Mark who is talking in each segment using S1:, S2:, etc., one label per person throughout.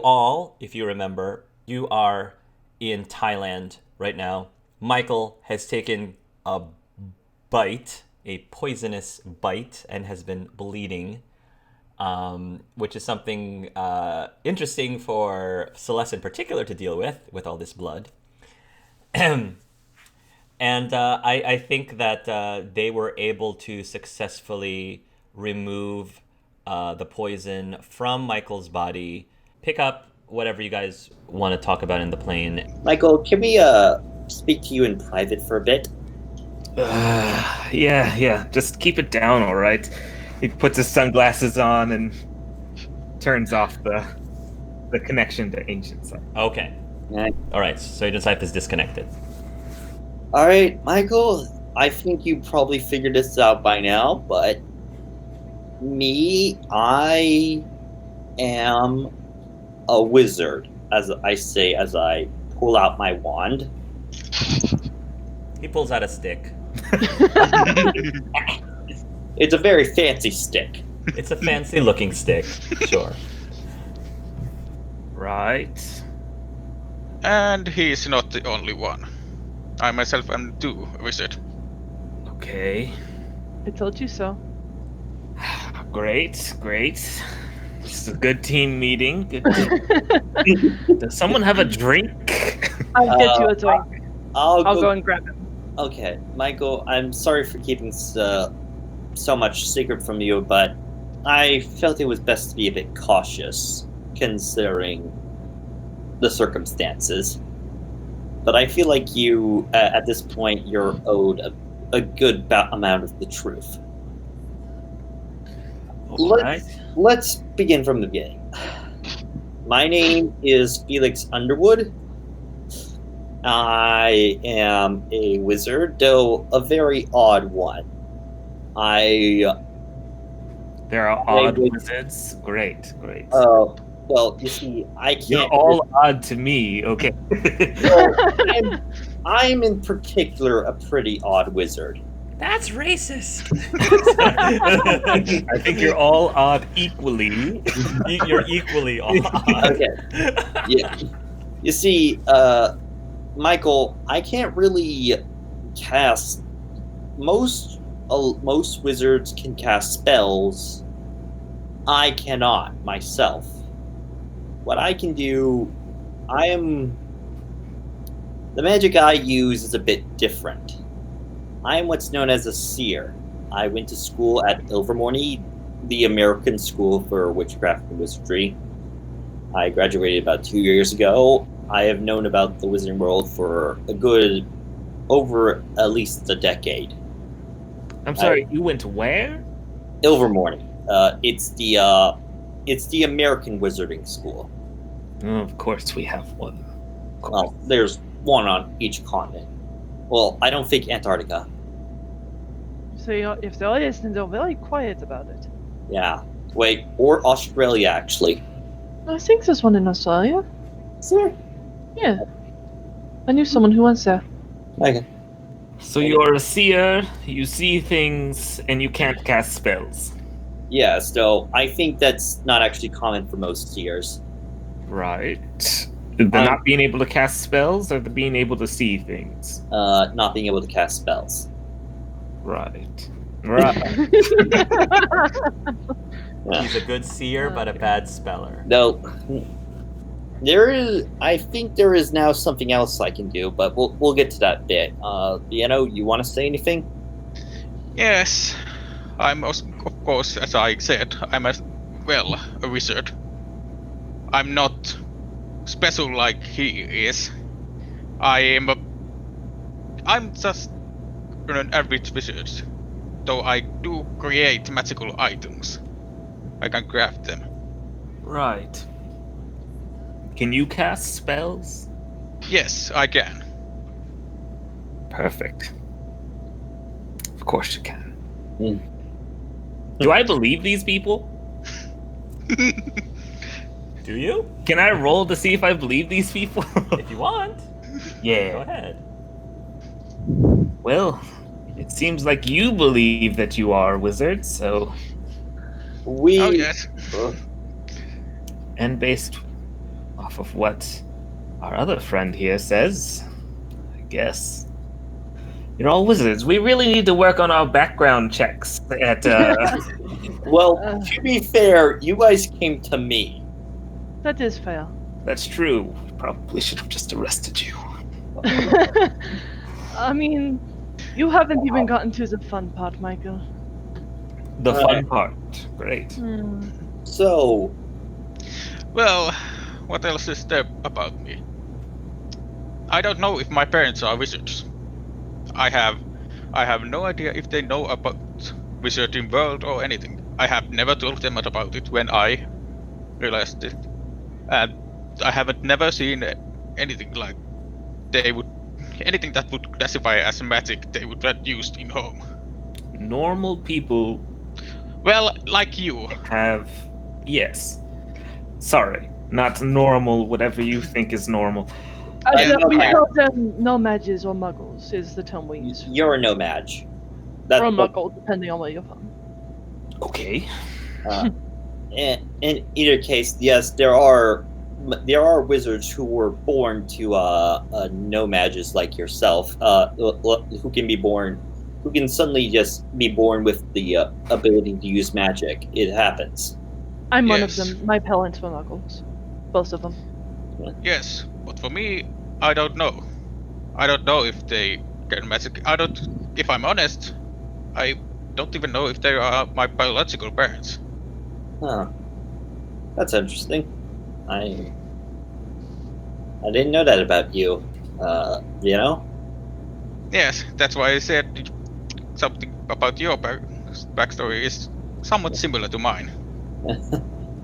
S1: all, if you remember, you are in Thailand right now. Michael has taken a bite, a poisonous bite, and has been bleeding, which is something interesting for Celeste in particular to deal with all this blood. And I think that they were able to successfully remove the poison from Michael's body, pick up whatever you guys want to talk about in the plane.
S2: Michael, can we speak to you in private for a bit?
S3: Yeah. Just keep it down, all right? He puts his sunglasses on and turns off the connection to Ancient Sight.
S1: Okay. All right, so Ancient Sight is disconnected.
S2: All right, Michael, I think you probably figured this out by now, but I am a wizard, as I say as I pull out my wand.
S1: He pulls out a stick.
S2: It's a very fancy stick.
S1: It's a fancy looking stick, sure.
S3: Right.
S4: And he's not the only one. I myself am too a wizard.
S3: Okay.
S5: I told you so.
S3: Great. This is a good team meeting. Good team. Does someone have a drink?
S5: I'll get you a drink.
S2: I'll
S5: go and grab it.
S2: Okay, Michael, I'm sorry for keeping so much secret from you, but I felt it was best to be a bit cautious, considering the circumstances. But I feel like you, at this point, you're owed a good amount of the truth. Let's begin from the beginning. My name is Felix Underwood. I am a wizard, though a very odd one.
S3: There are odd wizards? Great.
S2: Well, you see, I can't...
S3: You're all odd to me, okay.
S2: Well, I'm in particular a pretty odd wizard.
S1: That's racist.
S3: I think you're all odd equally.
S1: You're equally odd.
S2: Okay. Yeah. You see, Michael, I can't really cast... Most wizards can cast spells. I cannot, myself. What I can do... The magic I use is a bit different. I am what's known as a seer. I went to school at Ilvermorny, the American School for Witchcraft and Wizardry. I graduated about 2 years ago. I have known about the wizarding world for over at least a decade.
S3: I'm sorry, you went where?
S2: Ilvermorny. It's the American Wizarding School.
S3: Oh, of course we have one.
S2: Well, there's one on each continent. Well, I don't think Antarctica.
S5: So if there is, then they're very quiet about it.
S2: Yeah. Wait, or Australia, actually.
S5: I think there's one in Australia.
S2: Is there?
S5: Yeah. I knew someone who went there.
S2: Okay.
S3: So you're a seer, you see things, and you can't cast spells.
S2: Yeah, so I think that's not actually common for most seers.
S3: Right. The not being able to cast spells, or the being able to see things?
S2: Not being able to cast spells.
S3: Right.
S1: He's a good seer, but a bad speller.
S2: No. I think there is now something else I can do, but we'll get to that bit. Vienno, you want to say anything?
S4: Yes, I'm of course, as I said, I'm a wizard. I'm not special like he is. I'm just an average wizard, though I do create magical items. I can craft them.
S3: Right. Can you cast spells?
S4: Yes, I can.
S3: Perfect. Of course you can. Do I believe these people?
S1: Do you?
S3: Can I roll to see if I believe these people?
S1: If you want.
S3: Yeah.
S1: Go ahead.
S3: Well, it seems like you believe that you are a wizard, so...
S4: Oh, yes.
S3: And based off of what our other friend here says, I guess. You're all wizards. We really need to work on our background checks at
S2: Well,
S5: Uh.
S2: to be fair, you guys came to me.
S5: That is fair.
S3: That's true. We probably should have just arrested you.
S5: I mean, you haven't even gotten to the fun part, Michael.
S3: The fun
S2: Alright.
S3: part. Great.
S2: So,
S4: Well, what else is there about me? I don't know if my parents are wizards. I have no idea if they know about Wizarding World or anything. I have never told them about it when I realized it. And I haven't never seen anything like anything that would classify as magic they would have used in home.
S3: Normal people
S4: Well, like you.
S3: have... Yes. Sorry. Not normal, whatever you think is normal.
S4: Yeah,
S5: We
S2: okay.
S5: call them no mages or muggles is the term we use.
S2: you're a no mage.
S5: Or a muggle, depending on where you're from.
S3: Okay.
S2: In either case, yes, there are wizards who were born to no mages like yourself, who can suddenly just be born with the ability to use magic. It happens.
S5: I'm one of
S4: Yes.
S5: them. My parents were muggles. Both of them.
S4: Yes, but for me, I don't know. I don't know if they can magic. If I'm honest, I don't even know if they are my biological parents.
S2: Huh. That's interesting. I didn't know that about you. You know?
S4: Yes, that's why I said something about your backstory is somewhat similar to mine.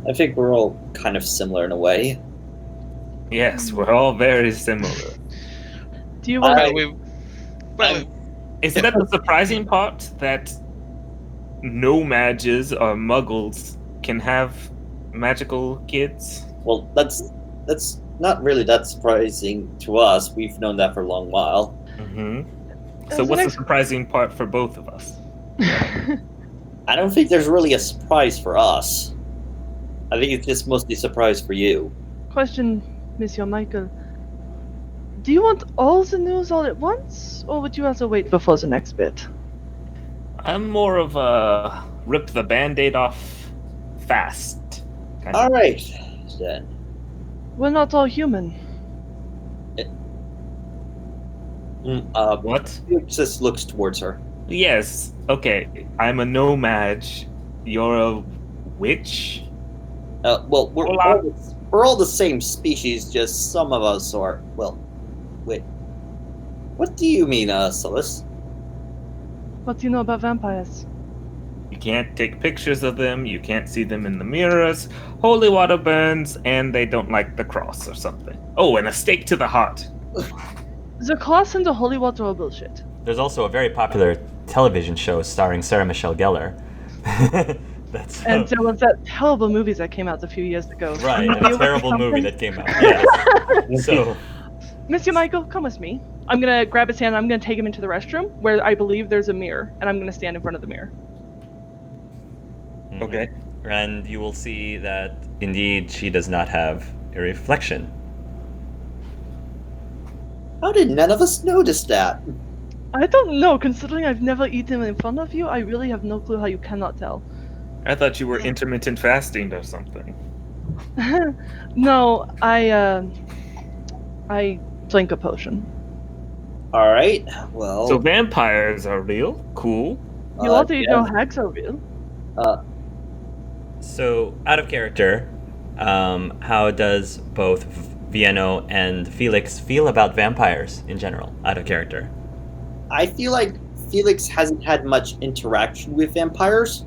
S2: I think we're all kind of similar in a way.
S3: Yes, we're all very similar.
S5: Do you want
S4: Well,
S3: Isn't that the surprising part? That no mages or muggles can have magical kids?
S2: Well, that's not really that surprising to us. We've known that for a long while.
S3: Mm-hmm.
S5: As
S3: So
S5: an
S3: what's the
S5: ex-
S3: surprising part for both of us?
S2: I don't think there's really a surprise for us. I think it's just mostly a surprise for you.
S5: Question, Monsieur Michael. Do you want all the news all at once, or would you rather wait before the next bit?
S3: I'm more of a rip the band-aid off fast. kind of-
S2: All right, then.
S5: We're not all human.
S3: What?
S2: Felix just looks towards her.
S3: Yes. Okay. I'm a no-mage. You're a witch?
S2: Well,
S3: Hola.
S2: we're all the same species. Just some of us are. Well, wait. What do you mean, Celeste?
S5: What do you know about vampires?
S3: You can't take pictures of them, you can't see them in the mirrors, holy water burns, and they don't like the cross or something. Oh, and a stake to the heart.
S5: The cross and the holy water are bullshit.
S1: There's also a very popular television show starring Sarah Michelle Gellar. That's
S5: And there was that terrible movie that came out a few years ago.
S1: right,
S5: Maybe
S1: a
S5: it
S1: terrible
S5: was
S1: movie
S5: something?
S1: that came out. Yes. So
S5: Monsieur Michael, come with me. I'm gonna grab his hand and I'm gonna take him into the restroom where I believe there's a mirror, and I'm gonna stand in front of the mirror.
S3: Okay.
S1: And you will see that indeed she does not have a reflection.
S2: How did none of us notice that?
S5: I don't know, considering I've never eaten in front of you, I really have no clue how you cannot tell.
S3: I thought you were intermittent fasting or something.
S5: No, I drank a potion.
S2: All right. Well.
S3: So vampires are real? Cool.
S5: You already
S2: yeah.
S5: know hags are real.
S1: So, out of character, how does both Vieno and Felix feel about vampires in general, out of character?
S2: I feel like Felix hasn't had much interaction with vampires.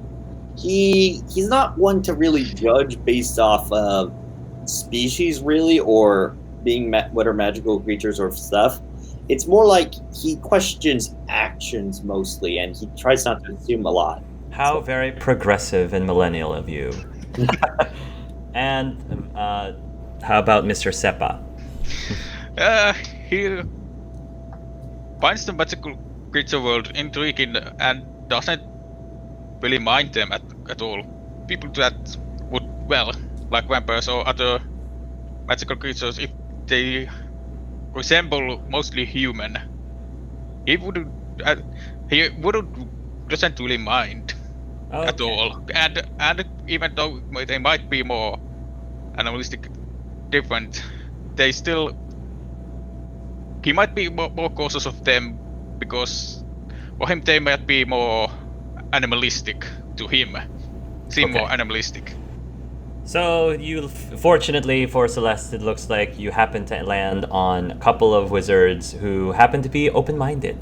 S2: He's not one to really judge based off of species, really, or being what are magical creatures or stuff. It's more like he questions actions mostly, and he tries not to assume a lot.
S1: How very progressive and millennial of you. And how about Mr. Seppa?
S4: He finds the magical creature world intriguing and doesn't really mind them at all. People that would, well, like vampires or other magical creatures, if they resemble mostly human, he wouldn't doesn't really mind at
S1: Okay.
S4: all. And even though they might be more animalistic, different, they still he might be more cautious of them because for him they might be more animalistic to him. Seem
S1: Okay.
S4: more animalistic.
S1: So fortunately for Celeste, it looks like you happen to land on a couple of wizards who happen to be open-minded.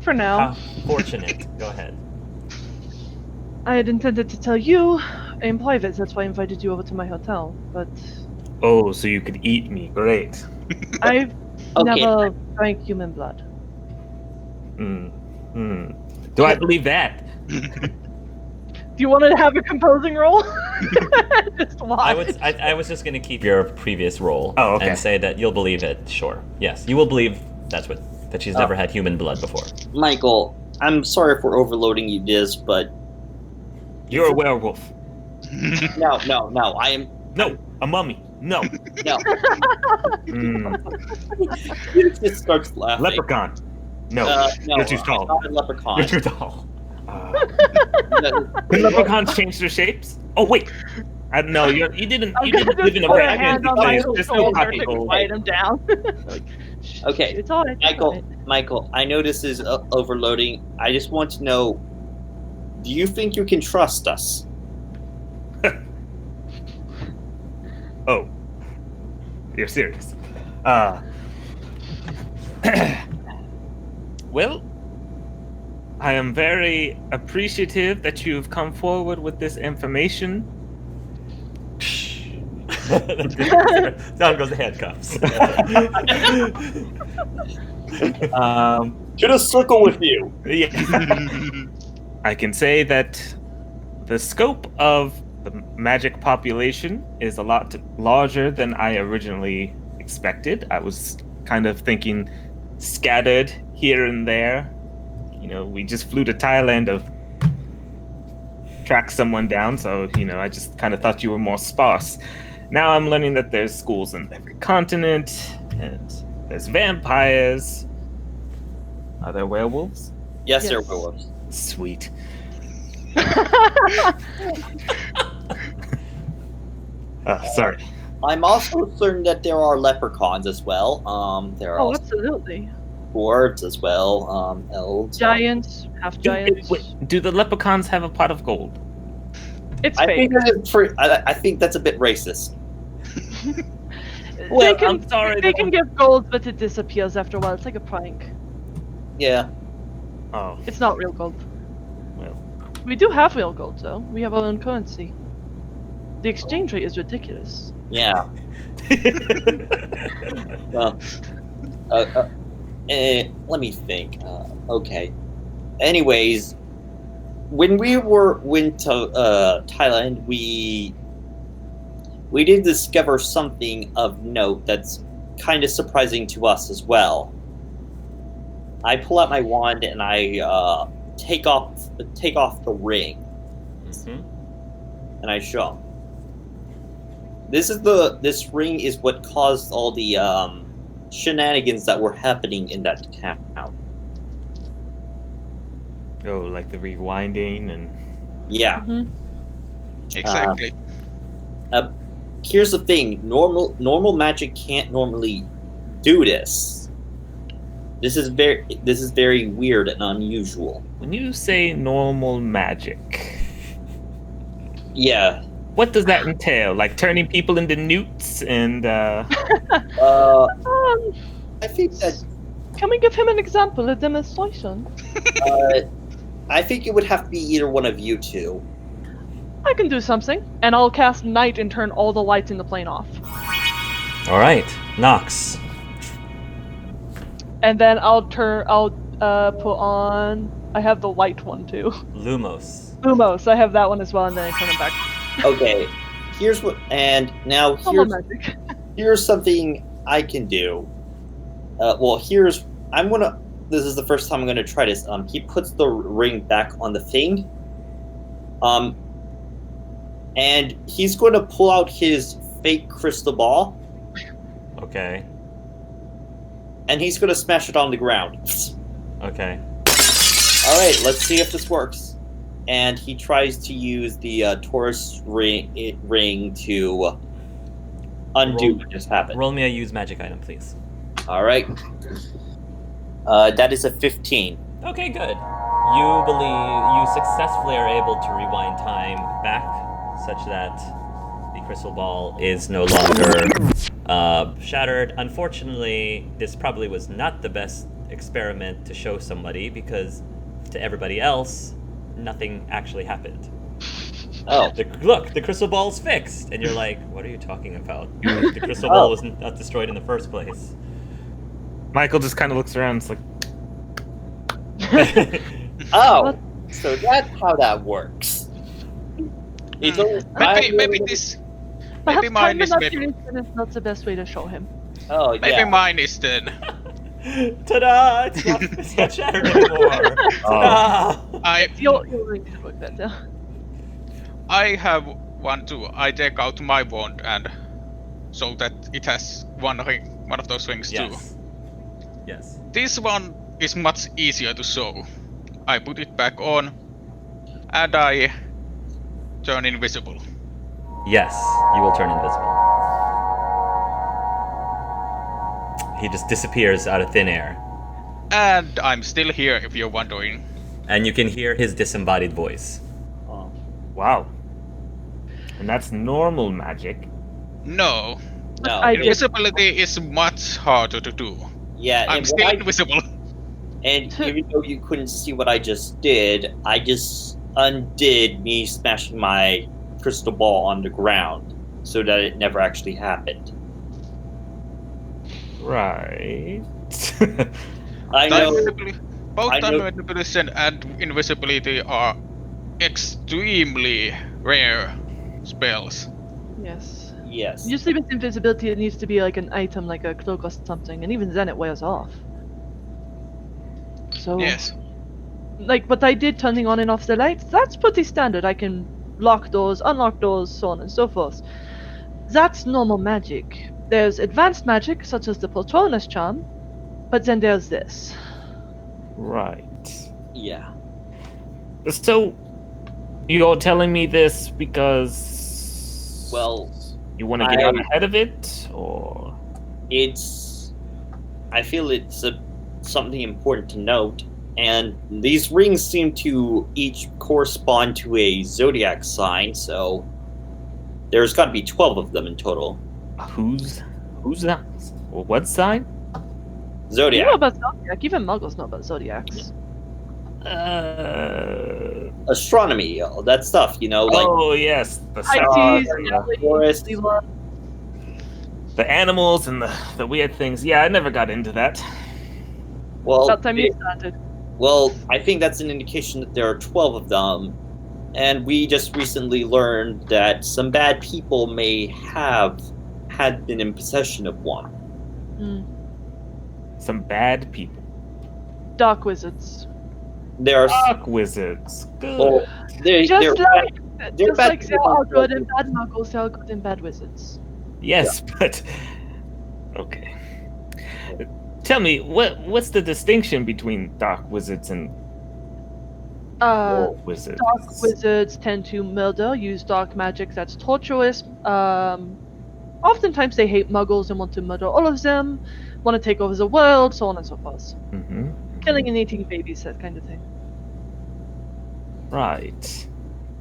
S5: For now.
S1: How fortunate. Go ahead.
S5: I had intended to tell you in private, that's why I invited you over to my hotel, but
S3: Oh, so you could eat me. Great.
S5: I've
S2: Okay.
S5: never drank human blood.
S3: Do I believe that?
S5: Do you want to have a composing roll? Just watch.
S1: I was just gonna keep your previous role
S3: Oh, okay.
S1: and say that you'll believe it. Sure. Yes, you will believe that she's never had human blood before.
S2: Michael, I'm sorry for overloading you this, but
S3: You're a werewolf.
S2: no, I am
S3: No, a mummy. No.
S2: no.
S3: Mm,
S2: He just starts laughing.
S3: leprechaun. No,
S2: No,
S3: you're too tall.
S2: Not a leprechaun.
S3: You're too tall.
S2: No,
S3: Can leprechauns change their shapes? Oh wait, no, you didn't.
S5: I'm
S3: You
S5: gonna
S3: didn't live in a
S5: put a
S3: vacuum.
S5: hand on
S3: There's
S5: Michael's
S3: no
S5: shoulder
S3: copy.
S5: to quiet him down.
S2: Okay,
S5: It's alright.
S2: Michael, I know this is overloading. I just want to know, do you think you can trust us?
S3: Oh, you're serious? Well, I am very appreciative that you've come forward with this information.
S1: Down goes the handcuffs.
S2: To the circle with you.
S3: Yeah. I can say that the scope of the magic population is a lot larger than I originally expected. I was kind of thinking scattered here and there. You know, we just flew to Thailand to track someone down, so, you know, I just kind of thought you were more sparse. Now I'm learning that there's schools in every continent, and there's vampires. Are there werewolves?
S2: Yes, they're
S5: Yes.
S2: werewolves.
S3: Sweet. Sorry.
S2: I'm also certain that there are leprechauns as well. There are
S5: Oh,
S2: also
S5: absolutely.
S2: dwarves as well. Elves.
S5: Giants, half giants.
S3: Do the leprechauns have a pot of gold?
S5: It's
S2: I
S5: fake.
S2: think I think that's a bit racist.
S3: Well,
S5: they can,
S3: I'm sorry,
S5: They
S3: that
S5: can
S3: one-
S5: give gold, but it disappears after a while. It's like a prank.
S2: Yeah.
S3: Oh,
S5: It's not real gold.
S3: well.
S5: We do have real gold, though. We have our own currency. The exchange rate is ridiculous.
S2: Yeah. Well. Let me think. Okay. Anyways, when we went to Thailand, we did discover something of note that's kind of surprising to us as well. I pull out my wand and I take off the ring
S1: Mhm.
S2: and I show him. This ring is what caused all the shenanigans that were happening in that town.
S3: Oh, like the rewinding and.
S2: Yeah.
S4: Exactly.
S2: Here's the thing: normal magic can't normally do this. This is very weird and unusual.
S3: When you say normal magic,
S2: Yeah.
S3: what does that entail? Like turning people into newts and.
S2: I think that
S5: Can we give him an example, a demonstration?
S2: I think it would have to be either one of you two.
S5: I can do something, and I'll cast night and turn all the lights in the plane off.
S1: All right, Nox.
S5: And then I'll put on. I have the light one too.
S1: Lumos.
S5: Lumos. I have that one as well, and then I turn it back.
S2: Okay. Here's what, and now
S5: Normal magic.
S2: here's something I can do. This is the first time I'm gonna try this. He puts the ring back on the thing. And he's going to pull out his fake crystal ball,
S1: Okay.
S2: And he's going to smash it on the ground.
S1: Okay.
S2: Alright, let's see if this works. And he tries to use the Taurus ring to undo what just happened.
S1: Roll me a use magic item, please.
S2: Alright. That is a 15.
S1: Okay, good. You successfully are able to rewind time back such that the crystal ball is no longer shattered. Unfortunately, this probably was not the best experiment to show somebody because to everybody else, nothing actually happened.
S2: Oh.
S1: Look, the crystal ball's fixed. And you're like, what are you talking about? The crystal ball was not destroyed in the first place.
S3: Michael just kind of looks around. It's like,
S2: Oh, so that's how that works. It's only
S4: Maybe this. Maybe
S5: Perhaps
S4: mine
S5: time
S4: is maybe.
S5: manipulation is not the best way to show him.
S2: Oh,
S4: Maybe
S2: yeah.
S4: mine is then.
S1: Ta-da! It's not shattered anymore. Ta-da!
S5: Your ring should work better.
S4: I have one too. I take out my wand and so that it has one of those rings too.
S1: Yes. Yes.
S4: This one is much easier to sew. I put it back on and I turn invisible.
S1: Yes, you will turn invisible. He just disappears out of thin air.
S4: And I'm still here if you're wondering.
S1: And you can hear his disembodied voice.
S2: Oh.
S3: wow. And that's normal magic.
S4: No,
S2: No.
S5: I did.
S4: invisibility is much harder to do.
S2: Yeah,
S4: I'm
S2: and,
S4: still invisible.
S2: and even though you couldn't see what I just did, I just undid me smashing my crystal ball on the ground so that it never actually happened.
S3: Right.
S2: I know.
S4: Both
S2: I
S4: time
S2: know-
S4: manipulation and invisibility are extremely rare spells.
S5: Yes.
S2: Yes.
S5: Usually with invisibility, it needs to be like an item, like a cloak or something, and even then it wears off. So,
S4: Yes.
S5: like what I did turning on and off the lights, that's pretty standard. I can lock doors, unlock doors, so on and so forth. That's normal magic. There's advanced magic, such as the Patronus charm, but then there's this.
S3: Right.
S2: Yeah.
S3: So, you're telling me this because...
S2: Well,
S3: you want to get out ahead of it, or...
S2: I feel it's something important to note, and these rings seem to each correspond to a zodiac sign, so there's got to be 12 of them in total.
S3: Who's that? Well, what sign?
S5: You
S2: Zodiac.
S5: know about Zodiac, even muggles know about Zodiacs.
S2: Astronomy, that stuff, like
S3: Oh yes, the
S5: Pisces,
S3: stars and
S2: Taurus.
S3: the animals and the weird things. Yeah, I never got into that.
S2: well,
S5: About time you started.
S2: well, I think that's an indication that there are 12 of them, and we just recently learned that some bad people may have had been in possession of one.
S3: Some bad people.
S5: Dark wizards.
S2: There are
S3: Dark wizards. Good.
S2: well, they're
S5: Just
S2: they're bad
S5: like there
S2: people.
S5: are good and bad muggles, there are good and bad wizards.
S3: Yes, but okay. Tell me, what's the distinction between dark wizards and normal wizards?
S5: Dark wizards tend to murder, use dark magic that's torturous. Oftentimes they hate muggles and want to murder all of them, want to take over the world, so on and so forth.
S3: Mm-hmm.
S5: Killing and eating babies, that kind of thing.
S3: Right.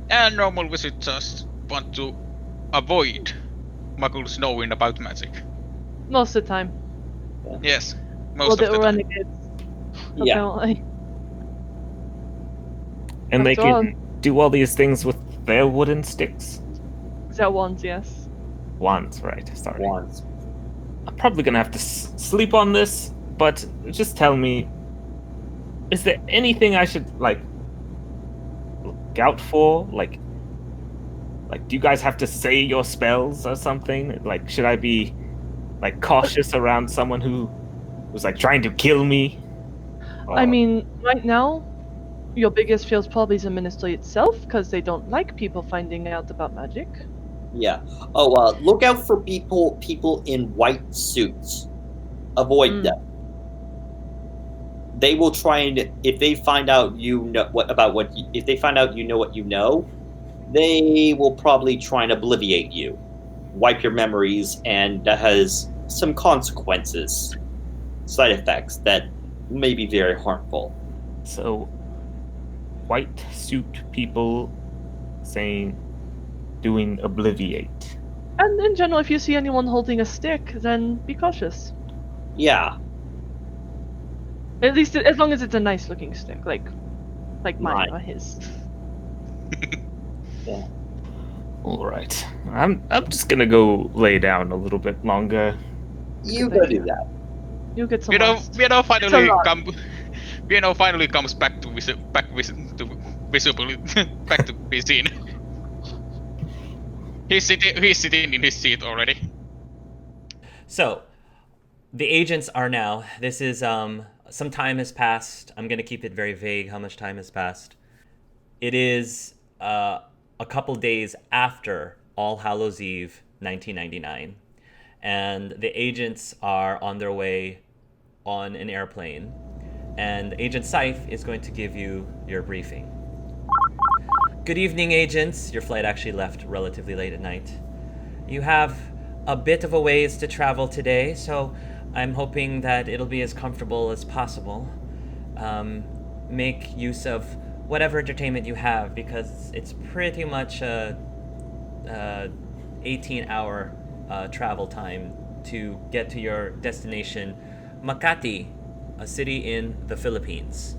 S4: And normal wizards just want to avoid muggles knowing about magic.
S5: Most of the time.
S4: Yes,
S5: Well,
S4: most
S5: they
S4: of the
S5: were
S4: time.
S5: renegades.
S2: Yeah.
S5: Apparently.
S3: And they
S5: After all.
S3: can do all these things with their wooden sticks?
S5: Their wands, yes.
S3: Wands, right. Sorry.
S2: Wands.
S3: I'm probably gonna have to sleep on this, but just tell me, is there anything I should, look out for? Like, do you guys have to say your spells or something? Like, should I be, cautious around someone who was, trying to kill me?
S5: I mean, right now, your biggest fear is probably the ministry itself, because they don't like people finding out about magic.
S2: Yeah. Oh, look out for people in white suits. Avoid them. They will try and if they find out if they find out you know what you know, they will probably try and obliviate you, wipe your memories, and that has some consequences, side effects that may be very harmful.
S3: So, white suit people doing obliviate.
S5: And in general, if you see anyone holding a stick, then be cautious.
S2: Yeah.
S5: At least as long as it's a nice looking stick, like mine or his.
S2: Yeah.
S3: All right. I'm just gonna go lay down a little bit longer.
S2: You go do that.
S5: You get some.
S4: Finally comes back to visibility, back to be seen. He's sitting in his seat already.
S1: So, the agents are now. This is some time has passed. I'm gonna keep it very vague. How much time has passed? It is a couple days after All Hallows Eve, 1999, and the agents are on their way on an airplane, and Agent Seif is going to give you your briefing. Good evening, agents. Your flight actually left relatively late at night. You have a bit of a ways to travel today, so I'm hoping that it'll be as comfortable as possible. Make use of whatever entertainment you have, because it's pretty much a 18-hour travel time to get to your destination, Makati, a city in the Philippines.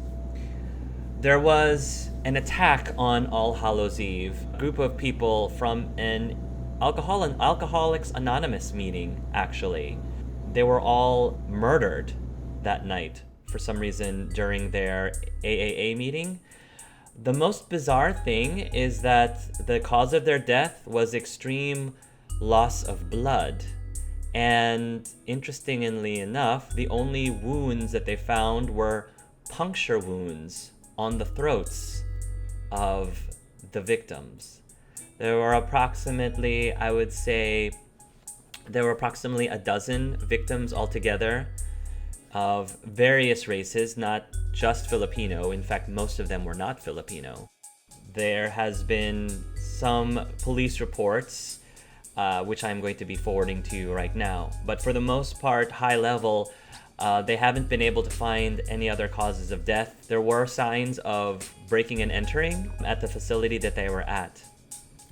S1: There was an attack on All Hallows Eve. A group of people from an Alcoholics Anonymous meeting, actually. They were all murdered that night for some reason during their AAA meeting. The most bizarre thing is that the cause of their death was extreme loss of blood. And interestingly enough, the only wounds that they found were puncture wounds on the throats of the victims. There were approximately, I would say, a dozen victims altogether of various races, not just Filipino. In fact, most of them were not Filipino. There has been some police reports, which I'm going to be forwarding to you right now. But for the most part, high level, they haven't been able to find any other causes of death. There were signs of breaking and entering at the facility that they were at,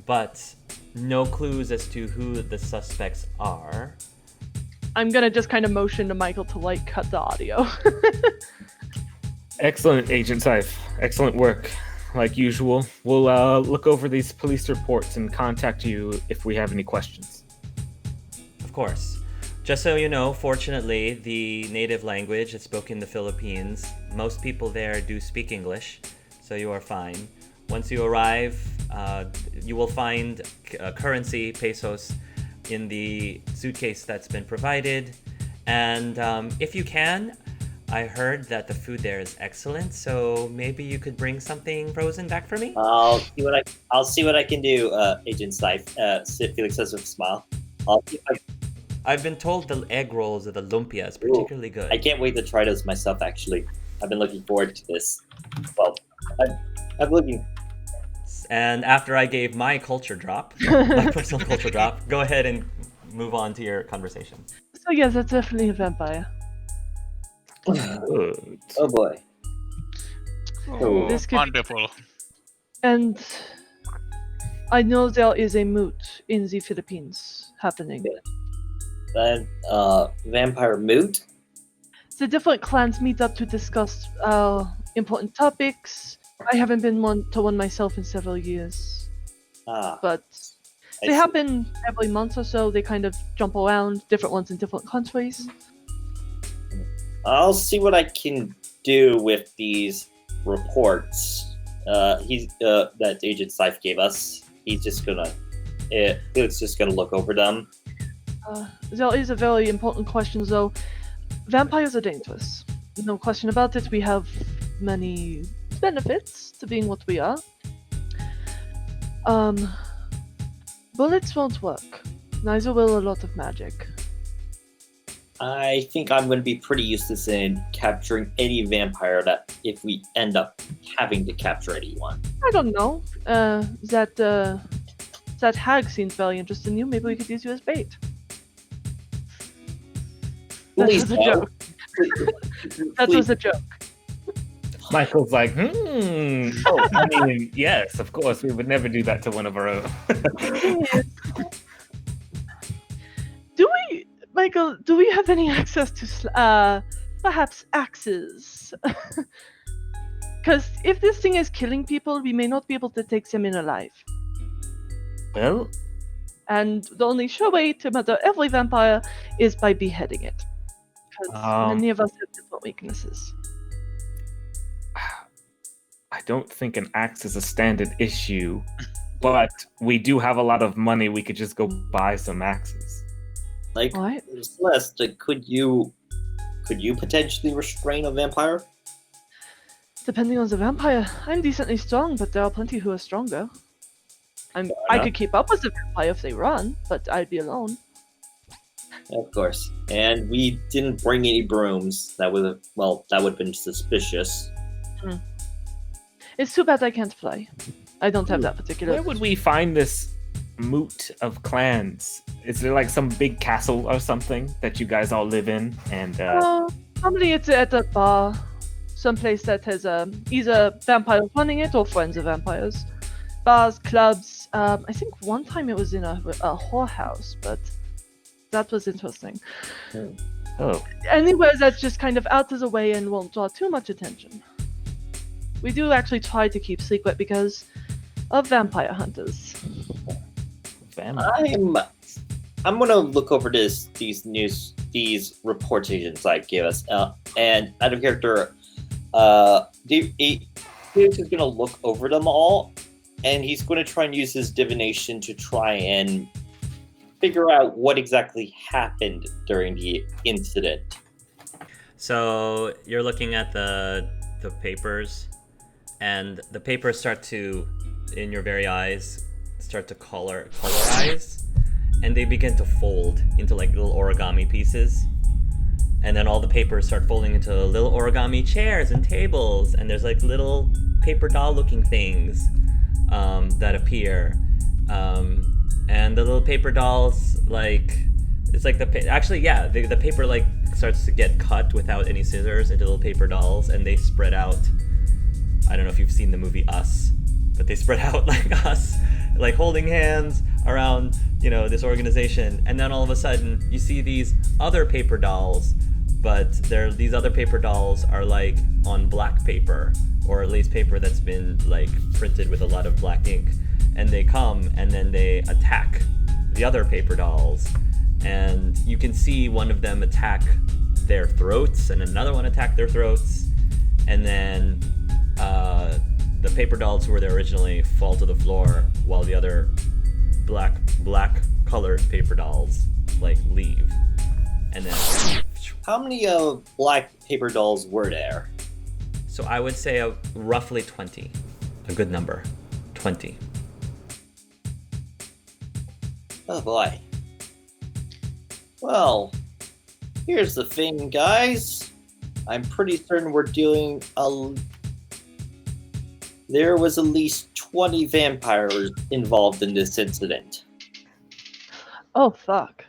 S1: but no clues as to who the suspects are.
S5: I'm gonna just kind of motion to Michael to cut the audio.
S3: Excellent, Agent Seif. Excellent work. Like usual, we'll look over these police reports and contact you if we have any questions.
S1: Of course. Just so you know, fortunately, the native language is spoken in the Philippines. Most people there do speak English, so you are fine. Once you arrive, you will find currency, pesos, in the suitcase that's been provided. And if you can, I heard that the food there is excellent, so maybe you could bring something frozen back for me?
S2: I'll see what I can do, Agent Seif. Felix says with a smile.
S1: I've been told the egg rolls or the lumpia is particularly good.
S2: I can't wait to try those myself, actually. I've been looking forward to this. Well, I'm looking.
S1: And after I gave my culture drop, my personal culture drop, go ahead and move on to your conversation.
S5: So yes, that's definitely a vampire.
S3: Good.
S2: Oh boy.
S4: Oh,
S5: This could-
S4: wonderful.
S5: And I know there is a moot in the Philippines happening.
S2: Vampire moot?
S5: The different clans meet up to discuss important topics. I haven't been to one myself in several years, but they happen every month or so. They kind of jump around, different ones in different countries.
S2: I'll see what I can do with these reports. That Agent Seif gave us. Felix just gonna look over them.
S5: There is a very important question, though. Vampires are dangerous. No question about it. We have many benefits to being what we are. Bullets won't work. Neither will a lot of magic.
S2: I think I'm going to be pretty useless in capturing any vampire that if we end up having to capture anyone.
S5: I don't know. That hag seems very interested in you. Maybe we could use you as bait. That
S2: Please
S5: was a
S2: no.
S5: joke. That
S2: Please.
S5: was a joke.
S3: Michael's like, Oh, I mean, yes, of course, we would never do that to one of our own.
S5: Michael, do we have any access to, perhaps axes? Because if this thing is killing people, we may not be able to take them in alive.
S3: Well,
S5: And the only sure way to murder every vampire is by beheading it. Because many of us have different weaknesses.
S3: I don't think an axe is a standard issue, but we do have a lot of money. We could just go buy some axes.
S2: Like,
S5: What?
S2: Celeste, could you potentially restrain a vampire?
S5: Depending on the vampire, I'm decently strong, but there are plenty who are stronger. I could keep up with the vampire if they run, but I'd be alone.
S2: Of course. And we didn't bring any brooms. That would have been suspicious.
S5: It's too bad I can't fly. I don't have that particular.
S3: Where would we find this moot of clans? Is there like some big castle or something that you guys all live in? And
S5: Normally it's at a bar, someplace that has either vampires running it or friends of vampires. Bars, clubs. I think one time it was in a whorehouse, but that was interesting.
S3: oh,
S5: Anywhere that's just kind of out of the way and won't draw too much attention. We do actually try to keep secret because of vampire hunters.
S2: I'm gonna look over these reportations I gave us, and out of character, Felix is gonna look over them all, and he's gonna try and use his divination to try and figure out what exactly happened during the incident.
S1: So you're looking at the papers, and the papers start to, in your very eyes, start to colorize, and they begin to fold into like little origami pieces. And then all the papers start folding into little origami chairs and tables, and there's like little paper doll looking things that appear. And the little paper dolls, like, it's like the paper like starts to get cut without any scissors into little paper dolls, and they spread out. I don't know if you've seen the movie Us, but they spread out like us, like holding hands around, this organization. And then all of a sudden you see these other paper dolls, but these other paper dolls are like on black paper, or at least paper that's been like printed with a lot of black ink. And they come and then they attack the other paper dolls, and you can see one of them attack their throats and another one attack their throats, and then the paper dolls who were there originally fall to the floor while the other black colored paper dolls like leave. And then
S2: How many black paper dolls were there?
S1: so I would say roughly 20. A good number. 20.
S2: Oh boy. Well, here's the thing, guys. I'm pretty certain we're dealing there was at least 20 vampires involved in this incident.
S5: Oh fuck.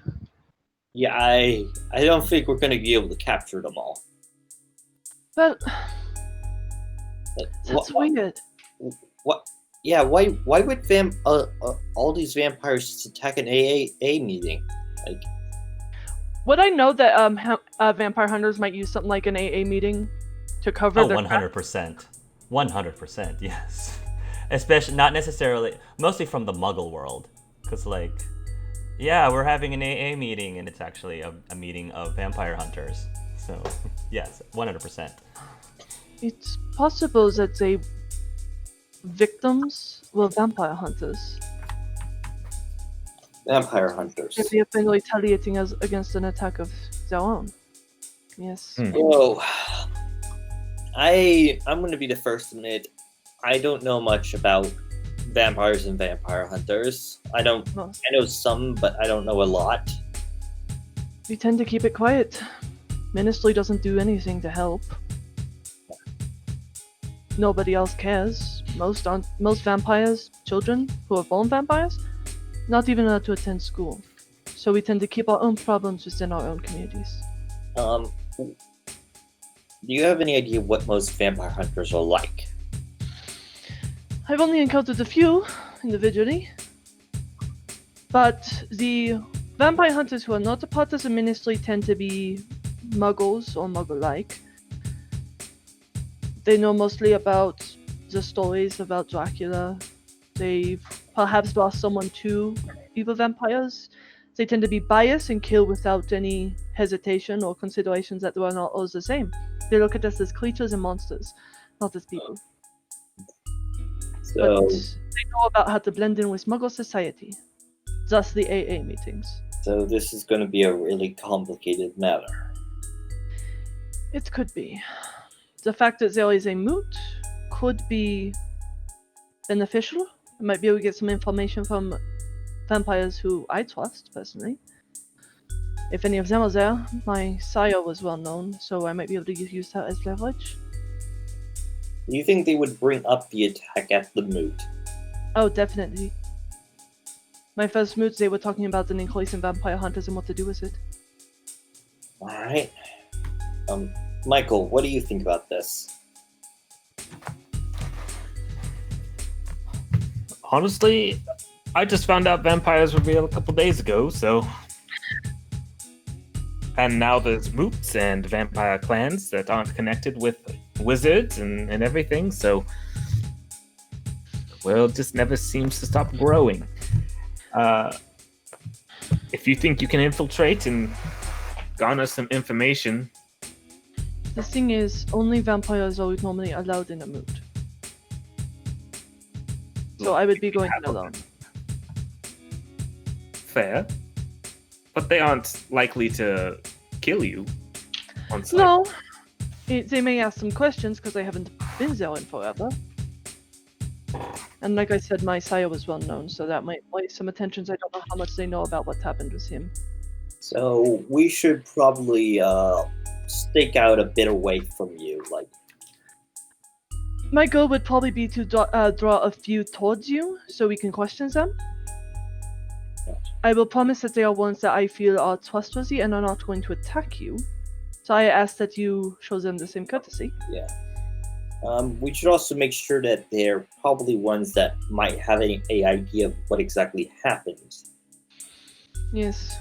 S2: Yeah, I don't think we're gonna be able to capture them all.
S5: Well,
S2: But
S5: that's weird.
S2: What? Yeah, why would all these vampires just attack an AA meeting? Like,
S5: Would I know that vampire hunters might use something like an AA meeting to cover their
S1: 100%. 100%, yes. Especially, not necessarily, mostly from the Muggle world. Because, like, yeah, we're having an AA meeting, and it's actually a meeting of vampire hunters. So, yes, 100%.
S5: It's possible that they victims were vampire hunters.
S2: vampire hunters.
S5: If they have been retaliating against an attack of their own. Yes.
S2: Whoa. I'm going to be the first to admit, I don't know much about vampires and vampire hunters. I
S5: Most.
S2: know some, but I don't know a lot.
S5: We tend to keep it quiet. Ministry doesn't do anything to help. Nobody else cares. Most vampires, children who are born vampires, not even allowed to attend school. So we tend to keep our own problems within our own communities.
S2: Do you have any idea what most vampire hunters are like?
S5: I've only encountered a few individually, but the vampire hunters who are not a part of the ministry tend to be muggles or muggle-like. They know mostly about the stories about Dracula. They've perhaps lost someone to evil vampires. They tend to be biased and kill without any hesitation or considerations that they are not all the same. They look at us as creatures and monsters, not as people.
S2: So,
S5: But they know about how to blend in with Muggle society. Thus the AA meetings.
S2: so this is going to be a really complicated matter.
S5: It could be. The fact that there is a moot could be beneficial. I might be able to get some information from vampires who I trust, personally. If any of them are there, my sire was well known, so I might be able to use that as leverage.
S2: Do you think they would bring up the attack at the moot?
S5: Oh, definitely. My first moot, they were talking about an increase in vampire hunters and what to do with it.
S2: Alright. Michael, what do you think about this?
S3: Honestly, I just found out vampires were real a couple days ago, so... And now there's moots and vampire clans that aren't connected with wizards and everything, so... The world just never seems to stop growing. If you think you can infiltrate and garner some information...
S5: The thing is, only vampires are normally allowed in a moot. So I would be going in alone.
S3: Fair. But they aren't likely to kill you on sight.
S5: No, they may ask some questions because I haven't been there in forever. And like I said, my sire was well known, so that might raise some attentions. I don't know how much they know about what happened with him.
S2: So we should probably stake out a bit away from you, like.
S5: My goal would probably be to draw a few towards you, so we can question them. I will promise that they are ones that I feel are trustworthy and are not going to attack you. So I ask that you show them the same courtesy.
S2: Yeah. We should also make sure that they're probably ones that might have a idea of what exactly happened.
S5: Yes.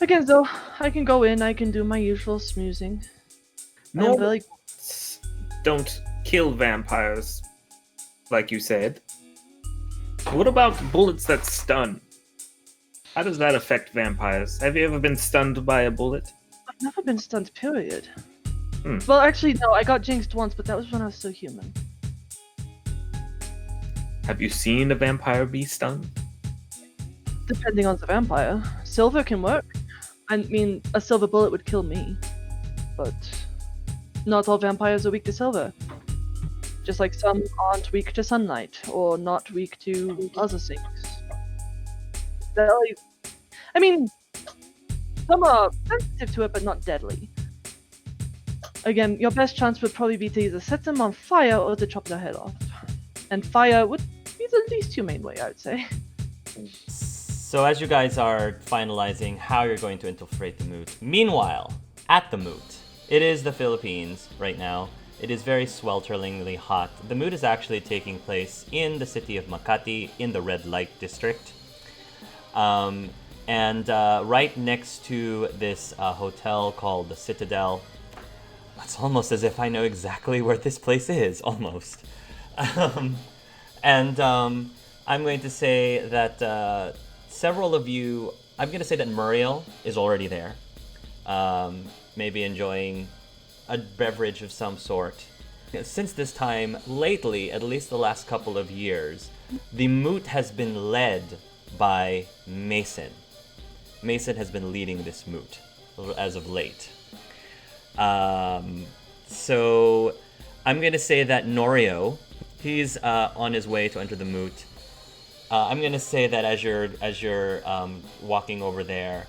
S5: Again, though, I can go in, I can do my usual smoozing.
S3: No,
S5: I'm very...
S3: don't kill vampires, like you said. What about bullets that stun? How does that affect vampires? Have you ever been stunned by a bullet?
S5: I've never been stunned, period.
S3: Hmm.
S5: Well, actually, no, I got jinxed once, but that was when I was still human.
S3: Have you seen a vampire be stunned?
S5: Depending on the vampire. Silver can work. I mean, a silver bullet would kill me. But not all vampires are weak to silver. Just like some aren't weak to sunlight, or not weak to other things. I mean, some are sensitive to it, but not deadly. Again, your best chance would probably be to either set them on fire or to chop their head off. And fire would be the least humane way, I would say.
S1: So as you guys are finalizing how you're going to infiltrate the moot, meanwhile, at the moot, it is the Philippines right now. It is very swelteringly hot. The moot is actually taking place in the city of Makati in the red light district. And right next to this hotel called the Citadel. It's almost as if I know exactly where this place is, almost. I'm going to say that several of you, I'm going to say that Muriel is already there. Maybe enjoying a beverage of some sort. Since this time, lately, at least the last couple of years, the moot has been led by Mason. Mason has been leading this moot as of late. So I'm going to say that Norio He's on his way to enter the moot. I'm gonna say that as you're walking over there,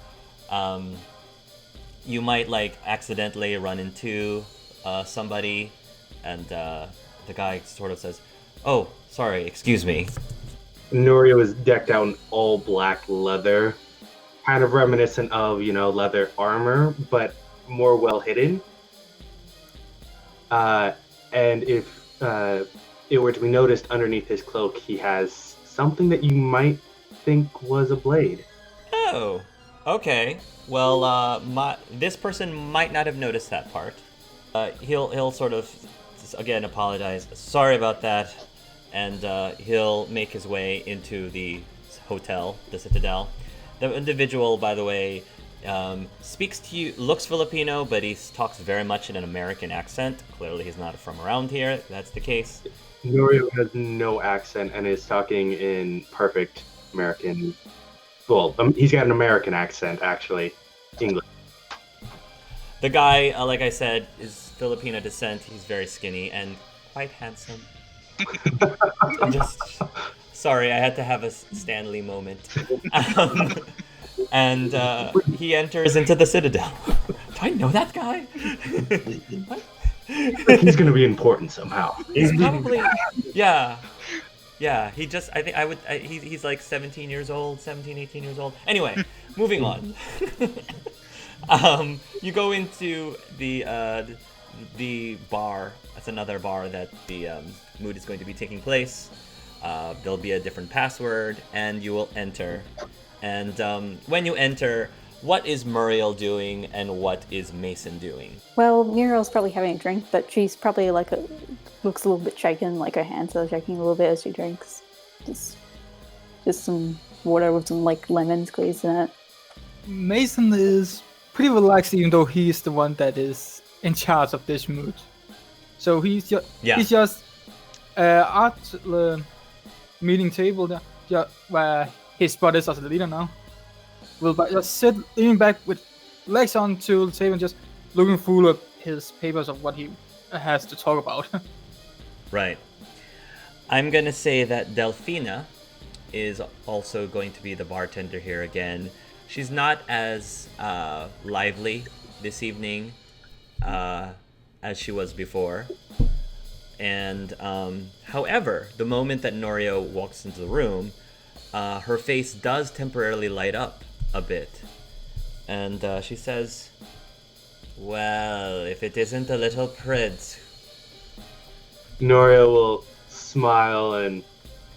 S1: you might like accidentally run into somebody, and the guy sort of says, "Oh, sorry, excuse me."
S6: Norio is decked out in all black leather, kind of reminiscent of, leather armor, but more well hidden. And if it were to be noticed underneath his cloak, he has something that you might think was a blade.
S1: Oh, okay. Well, this person might not have noticed that part. He'll sort of again apologize. Sorry about that, and he'll make his way into the hotel, the Citadel. The individual, by the way, speaks to you, looks Filipino, but he talks very much in an American accent. Clearly, he's not from around here. If that's the case.
S6: Norio has no accent and is talking in perfect American. Well, he's got an American accent, actually. English.
S1: The guy, like I said, is Filipino descent. He's very skinny and quite handsome. Sorry, I had to have a Stanley moment. And he enters into the Citadel. Do I know that guy?
S6: He's going to be important somehow.
S1: He's probably, yeah. He just, I think I would, he's like 17, 18 years old. Anyway, moving on. You go into the bar. That's another bar that the mood is going to be taking place. There'll be a different password, and you will enter. And when you enter, what is Muriel doing, and what is Mason doing?
S7: Well, Muriel's probably having a drink, but she's probably looks a little bit shaken, like her hands are shaking a little bit as she drinks. Just some water with some like lemon squeezed in it.
S8: Mason is pretty relaxed, even though he's the one that is in charge of this mood. So he's just at the meeting table there, where his brothers are the leader now. Will just sit leaning back with legs onto the table and just looking through his papers of what he has to talk about.
S1: Right. I'm going to say that Delphina is also going to be the bartender here again. She's not as lively this evening as she was before. And however, the moment that Norio walks into the room, her face does temporarily light up a bit. And she says, "Well, if it isn't the little prince."
S6: Norio will smile and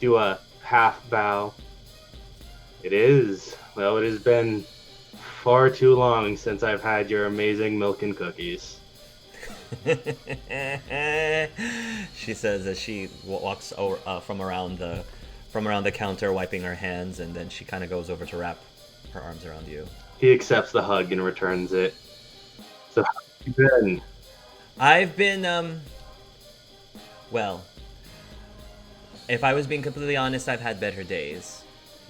S6: do a half bow. It is. Well, it has been far too long since I've had your amazing milk and cookies.
S1: She says as she walks over from around the counter, wiping her hands, and then she kind of goes over to wrap her arms around you.
S6: He accepts the hug and returns it. So how have you been?
S1: I've been well, if I was being completely honest, I've had better days.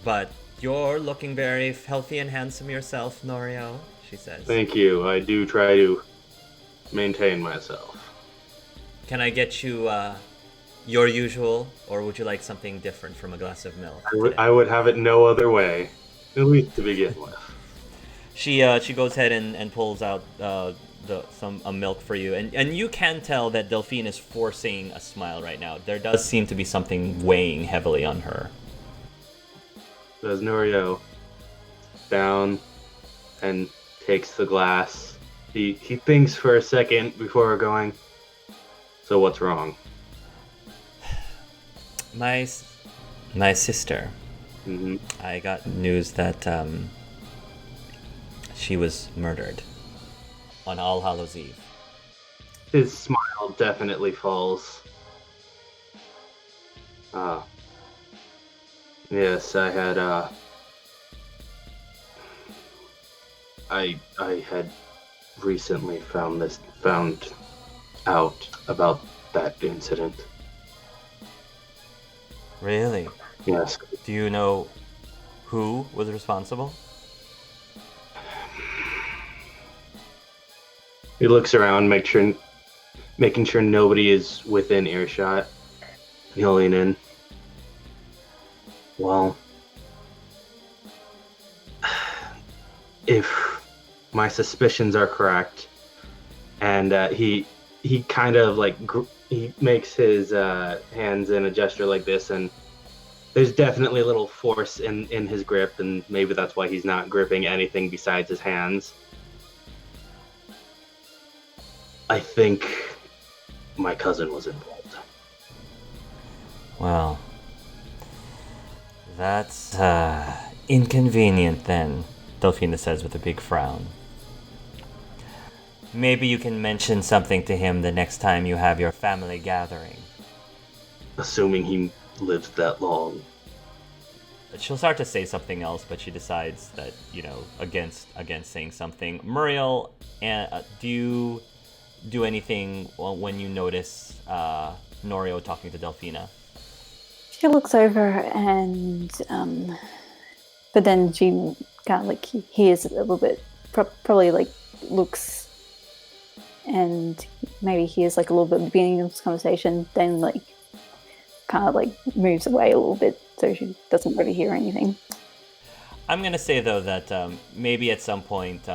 S1: But you're looking very healthy and handsome yourself, Norio, she says.
S6: Thank you. I do try to maintain myself.
S1: Can I get you your usual, or would you like something different from a glass of milk?
S6: I would have it no other way, at least to begin with.
S1: She goes ahead and pulls out a milk for you, and you can tell that Delphine is forcing a smile right now. There does seem to be something weighing heavily on her.
S6: Does Norio down and takes the glass. He thinks for a second before going, "So what's wrong?"
S1: My sister.
S6: Mm-hmm.
S1: I got news that she was murdered on All Hallows Eve.
S6: His smile definitely falls. Yes, I had I had recently found out about that incident.
S1: Really?
S6: Yes.
S1: Do you know who was responsible?
S6: He looks around, making sure nobody is within earshot. He'll lean in. Well, if my suspicions are correct, and he kind of like he makes his hands in a gesture like this, and there's definitely a little force in his grip, and maybe that's why he's not gripping anything besides his hands. I think my cousin was involved.
S1: Well, that's inconvenient then, Delphina says with a big frown. Maybe you can mention something to him the next time you have your family gathering.
S6: Assuming he lives that long.
S1: She'll start to say something else, but she decides that, against saying something. Muriel, do you do anything when you notice Norio talking to Delphina?
S7: She looks over and, but then she kind of like hears a little bit, probably like looks and maybe hears like a little bit at the beginning of this conversation, then like kind of like moves away a little bit so she doesn't really hear anything.
S1: I'm going to say though that maybe at some point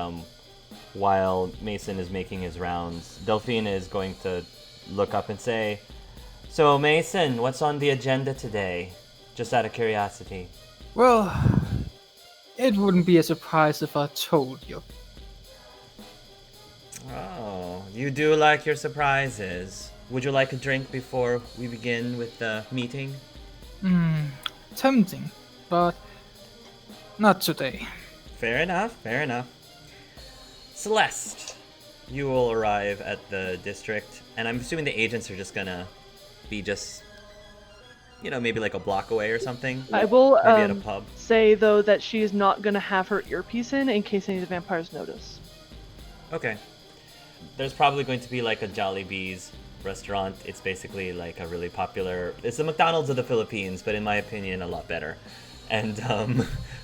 S1: while Mason is making his rounds, Delphina is going to look up and say, "So Mason, what's on the agenda today? Just out of curiosity."
S8: Well, it wouldn't be a surprise if I told you.
S1: Oh, you do like your surprises. Would you like a drink before we begin with the meeting?
S8: Tempting, but not today.
S1: Fair enough. Celeste, you will arrive at the district, and I'm assuming the agents are just gonna be maybe like a block away or something.
S5: I will
S1: maybe at a pub.
S5: say, though, that she is not going to have her earpiece in case any of the vampires notice.
S1: Okay. There's probably going to be like a Jollibee's restaurant. It's basically like a really popular... It's the McDonald's of the Philippines, but in my opinion, a lot better. And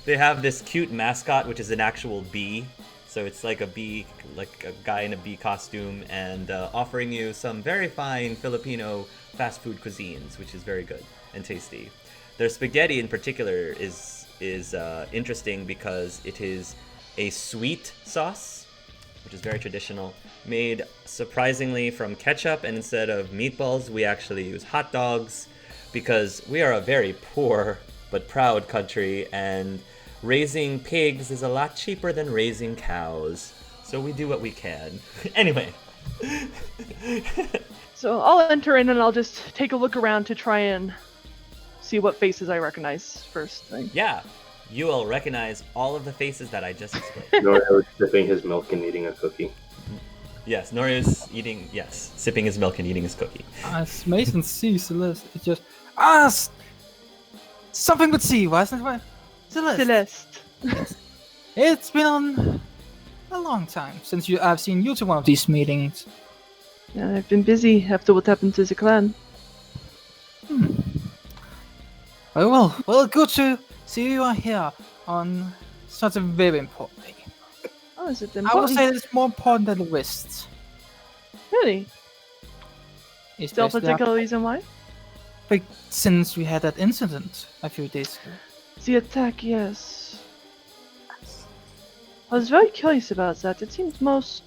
S1: they have this cute mascot, which is an actual bee. So it's like a bee, like a guy in a bee costume, and offering you some very fine Filipino fast food cuisines, which is very good and tasty. Their spaghetti in particular is interesting because it is a sweet sauce, which is very traditional, made surprisingly from ketchup, and instead of meatballs, we actually use hot dogs because we are a very poor but proud country, and raising pigs is a lot cheaper than raising cows, so we do what we can. Anyway.
S5: So I'll enter in and I'll just take a look around to try and see what faces I recognize first thing.
S1: Yeah, you will recognize all of the faces that I just explained.
S6: Norio is sipping his milk and eating a cookie.
S1: Yes, Norio's sipping his milk and eating his cookie.
S8: As Mason sees Celeste, it's just, something with C, wasn't it?
S5: Celeste.
S8: Yes. It's been a long time since I've seen you to one of these meetings.
S5: Yeah, I've been busy after what happened to the clan.
S8: Well, good to see you are here on such a very important day.
S5: Oh, is it
S8: I
S5: important?
S8: would say it's more important than the rest.
S5: Really? Still a
S8: Especially
S5: particular reason why?
S8: But since we had that incident a few days ago.
S5: The attack, yes. I was very curious about that. It seems most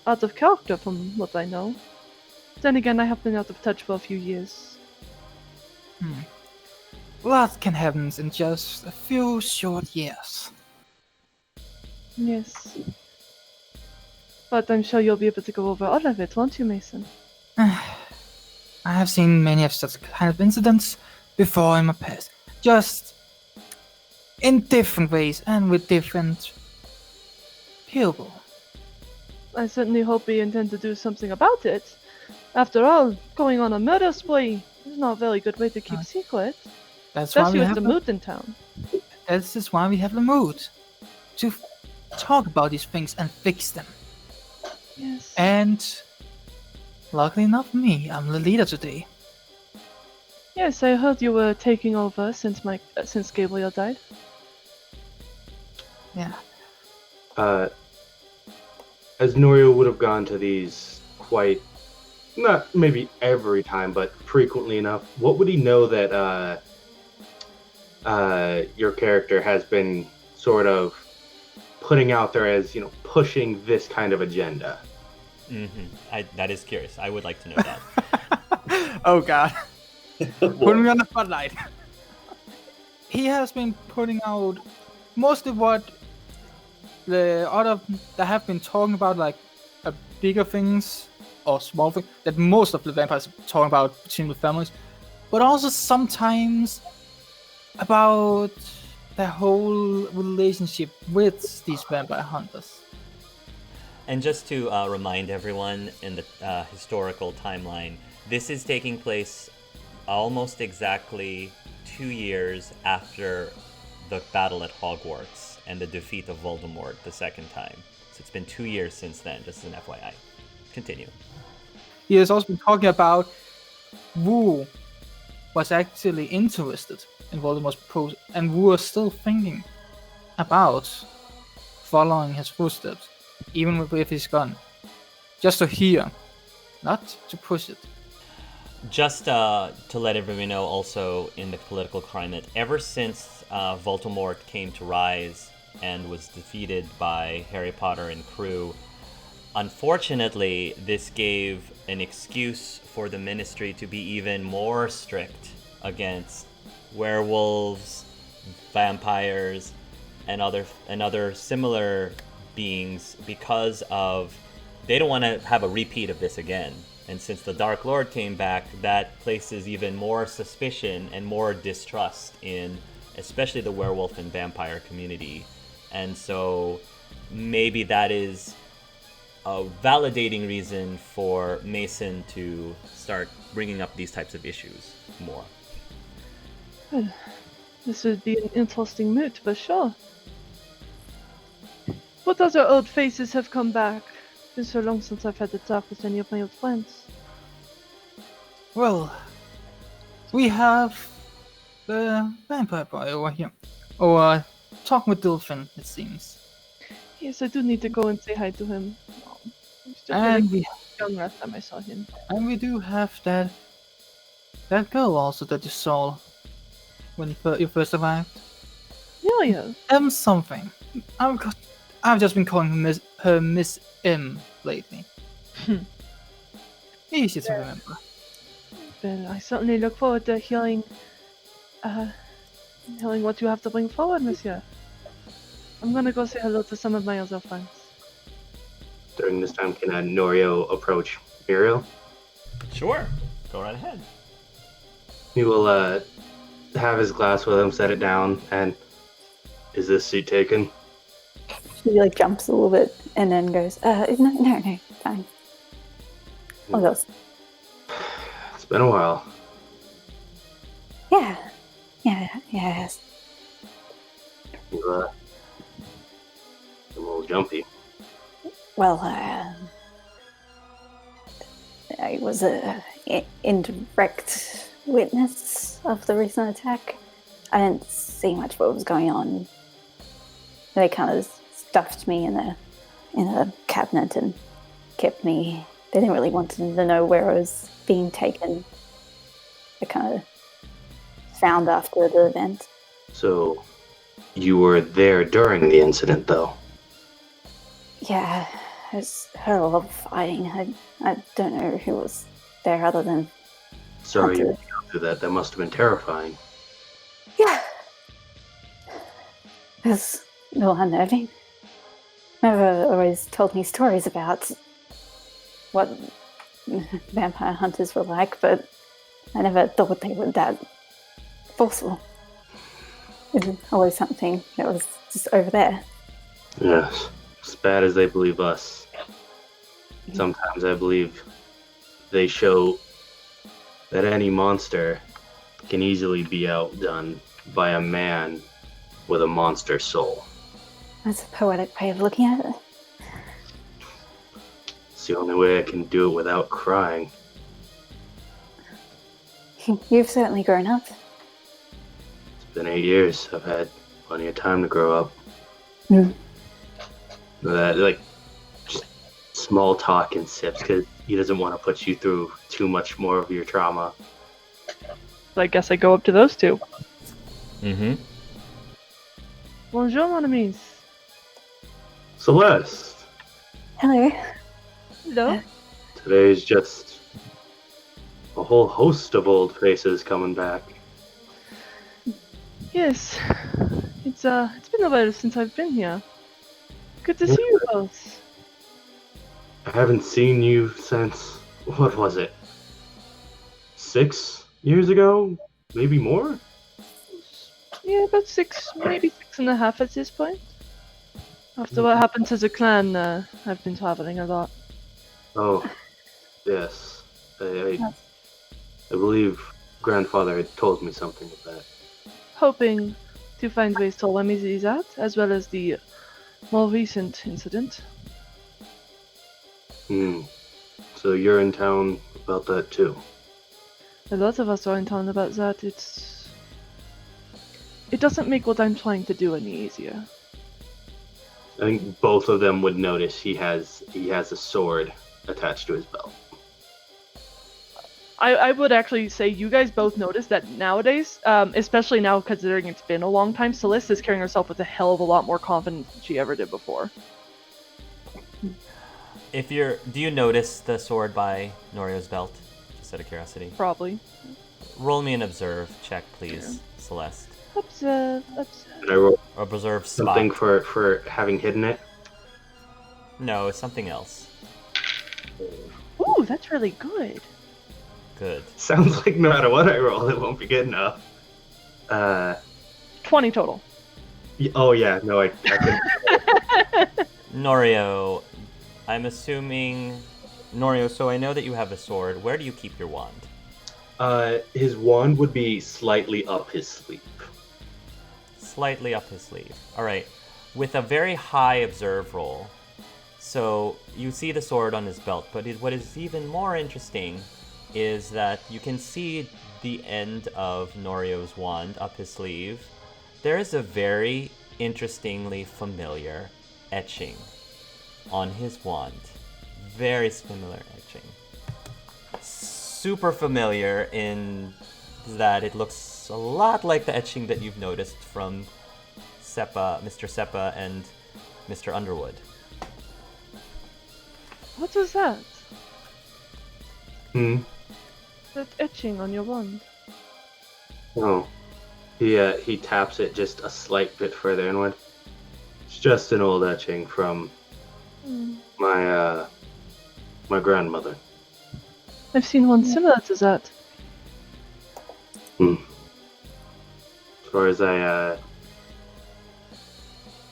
S5: out of character from what I know. Then again, I have been out of touch for a few years.
S8: A lot can happen in just a few short years.
S5: Yes. But I'm sure you'll be able to go over all of it, won't you, Mason?
S8: I have seen many of such kind of incidents before in my past. Just in different ways and with different people.
S5: I certainly hope we intend to do something about it. After all, going on a murder spree is not a very good way to keep secret.
S8: That's why
S5: Especially
S8: we
S5: with
S8: have
S5: the mood in town.
S8: This is why we have the mood. To talk about these things and fix them.
S5: Yes.
S8: And luckily enough for me, I'm the leader today.
S5: Yes, I heard you were taking over since Gabriel died.
S8: Yeah.
S6: As Norio would have gone to these quite not maybe every time, but frequently enough, what would he know that your character has been sort of putting out there as, pushing this kind of agenda?
S1: That is curious. I would like to know that.
S8: Oh god. Put me on the spotlight. He has been putting out mostly what the other that have been talking about, like bigger things or small things that most of the vampires are talking about between the families, but also sometimes about the whole relationship with these vampire hunters.
S1: And just to remind everyone in the historical timeline, this is taking place almost exactly 2 years after the battle at Hogwarts and the defeat of Voldemort the second time. So it's been 2 years since then, just as an FYI. Continue.
S8: He has also been talking about Wu was actually interested in Voldemort's proposal, and Wu was still thinking about following his footsteps, even with his gun. Just to hear, not to push it.
S1: Just to let everyone know, also in the political climate, ever since Voldemort came to rise and was defeated by Harry Potter and crew, unfortunately, this gave an excuse for the Ministry to be even more strict against werewolves, vampires, and other similar beings, because of they don't want to have a repeat of this again. And since the Dark Lord came back, that places even more suspicion and more distrust in especially the werewolf and vampire community. And so maybe that is a validating reason for Mason to start bringing up these types of issues more.
S5: This would be an interesting mood for sure. What other old faces have come back? It's been so long since I've had to talk with any of my old friends.
S8: Well, we have the vampire boy over here. Or talking with Dolphin, it seems.
S5: Yes, I do need to go and say hi to him. He's just
S8: And
S5: really young last time I saw him.
S8: And we do have that girl also that you saw when you first arrived.
S5: Yeah.
S8: Something. I've just been calling her Miss M lately. Easy to remember.
S5: Well, I certainly look forward to hearing what you have to bring forward, Monsieur. I'm gonna go say hello to some of my other friends.
S6: During this time, can Norio approach Muriel?
S1: Sure. Go right ahead.
S6: He will have his glass with him, set it down, and is this seat taken?
S7: She jumps a little bit and then goes, no, fine. What else?
S6: It's been a while.
S7: Yeah, yes.
S6: You, a little jumpy.
S7: Well, I was a indirect witness of the recent attack. I didn't see much what was going on. They kind of stuffed me in a cabinet and kept me. They didn't really want to know where I was being taken. I kind of found after the event.
S6: So, you were there during the incident, though?
S7: Yeah, I heard a lot of fighting. I don't know who was there other than
S6: Sorry you
S7: Hunter.
S6: had to go through that. That must have been terrifying.
S7: Yeah. It was a little unnerving. Never always told me stories about what vampire hunters were like, but I never thought they were that forceful. It was always something that was just over there.
S6: Yes. As bad as they believe us. Sometimes I believe they show that any monster can easily be outdone by a man with a monster soul.
S7: That's a poetic way of looking at it.
S6: It's the only way I can do it without crying.
S7: You've certainly grown up.
S6: It's been 8 years. I've had plenty of time to grow up.
S7: Mm.
S6: That, just small talk and sips, because he doesn't want to put you through too much more of your trauma.
S5: So I guess I go up to those two.
S1: Mm-hmm.
S5: Bonjour, mon amis.
S6: Celeste,
S7: Hello.
S5: Hello.
S6: today's just a whole host of old faces coming back.
S5: Yes. It's been a while since I've been here. Good to see you both.
S6: I haven't seen you since, what was it? 6 years ago? Maybe more?
S5: Yeah, about 6, maybe 6.5 at this point. After what happened to the clan, I've been traveling a lot.
S6: Oh, yes. I believe grandfather had told me something of that.
S5: Hoping to find ways to remedy that, as well as the more recent incident.
S6: So you're in town about that too?
S5: A lot of us are in town about that. It doesn't make what I'm trying to do any easier.
S6: I think both of them would notice he has a sword attached to his belt.
S5: I would actually say you guys both notice that nowadays, especially now considering it's been a long time, Celeste is carrying herself with a hell of a lot more confidence than she ever did before.
S1: Do you notice the sword by Norio's belt? Just out of curiosity.
S5: Probably.
S1: Roll me an observe check, please, Celeste.
S5: Observe.
S6: And I roll
S1: Or observe spot.
S6: something for having hidden it.
S1: No, it's something else.
S5: Ooh, that's really good.
S1: Good.
S6: Sounds like no matter what I roll, it won't be good enough.
S5: 20 total.
S6: Oh yeah, no, I couldn't.
S1: Norio, I'm assuming... Norio, so I know that you have a sword. Where do you keep your wand?
S6: His wand would be slightly up his sleeve.
S1: Slightly up his sleeve. Alright. With a very high observe roll. So, you see the sword on his belt, but what is even more interesting is that you can see the end of Norio's wand up his sleeve. There is a very interestingly familiar etching on his wand. Very similar etching. Super familiar in that it looks a lot like the etching that you've noticed from Mr. Seppa and Mr. Underwood.
S5: What was that? That etching on your wand.
S6: Oh. He taps it just a slight bit further inward. It's just an old etching from my grandmother.
S5: I've seen one similar to that.
S6: As far as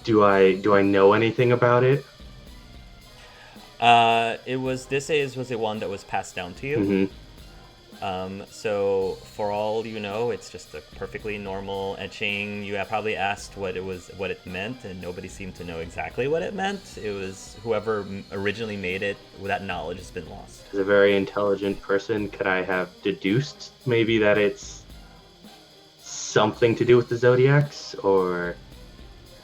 S6: do I know anything about it?
S1: Was it one that was passed down to you?
S6: Mm-hmm.
S1: So for all you know, it's just a perfectly normal etching. You have probably asked what it meant, and nobody seemed to know exactly what it meant. It was whoever originally made it. That knowledge has been lost.
S6: As a very intelligent person, could I have deduced maybe that it's something to do with the zodiacs, or?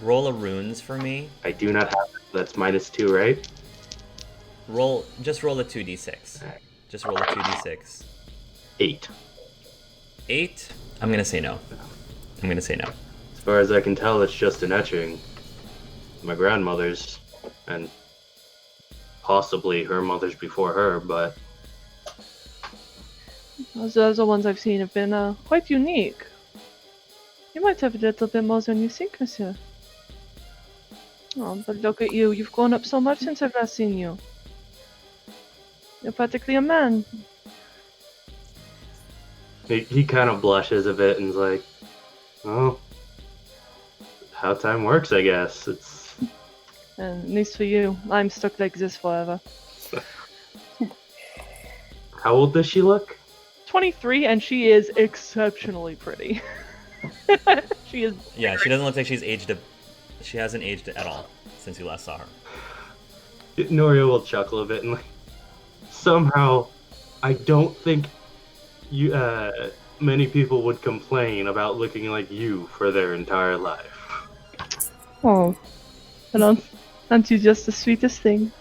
S1: Roll a runes for me.
S6: I do not have it. That's -2, right?
S1: Just roll a 2d6.
S6: Right.
S1: Just roll a 2d6.
S6: 8.
S1: 8? I'm gonna say no.
S6: As far as I can tell, it's just an etching. My grandmother's, and possibly her mother's before her, but...
S5: Those other ones I've seen have been quite unique. You might have a little bit more than you think, monsieur. Oh, but look at you. You've grown up so much since I've last seen you. You're practically a man.
S6: He kind of blushes a bit and's like, oh, how time works, I guess. It's...
S5: And at least for you, I'm stuck like this forever.
S6: How old does she look?
S5: 23, and she is exceptionally pretty. She is.
S1: Yeah, she doesn't look like she's aged. She hasn't aged at all since you last saw her.
S6: Norio will chuckle a bit and like, somehow, I don't think many people would complain about looking like you for their entire life.
S5: Oh, but aren't you just the sweetest thing?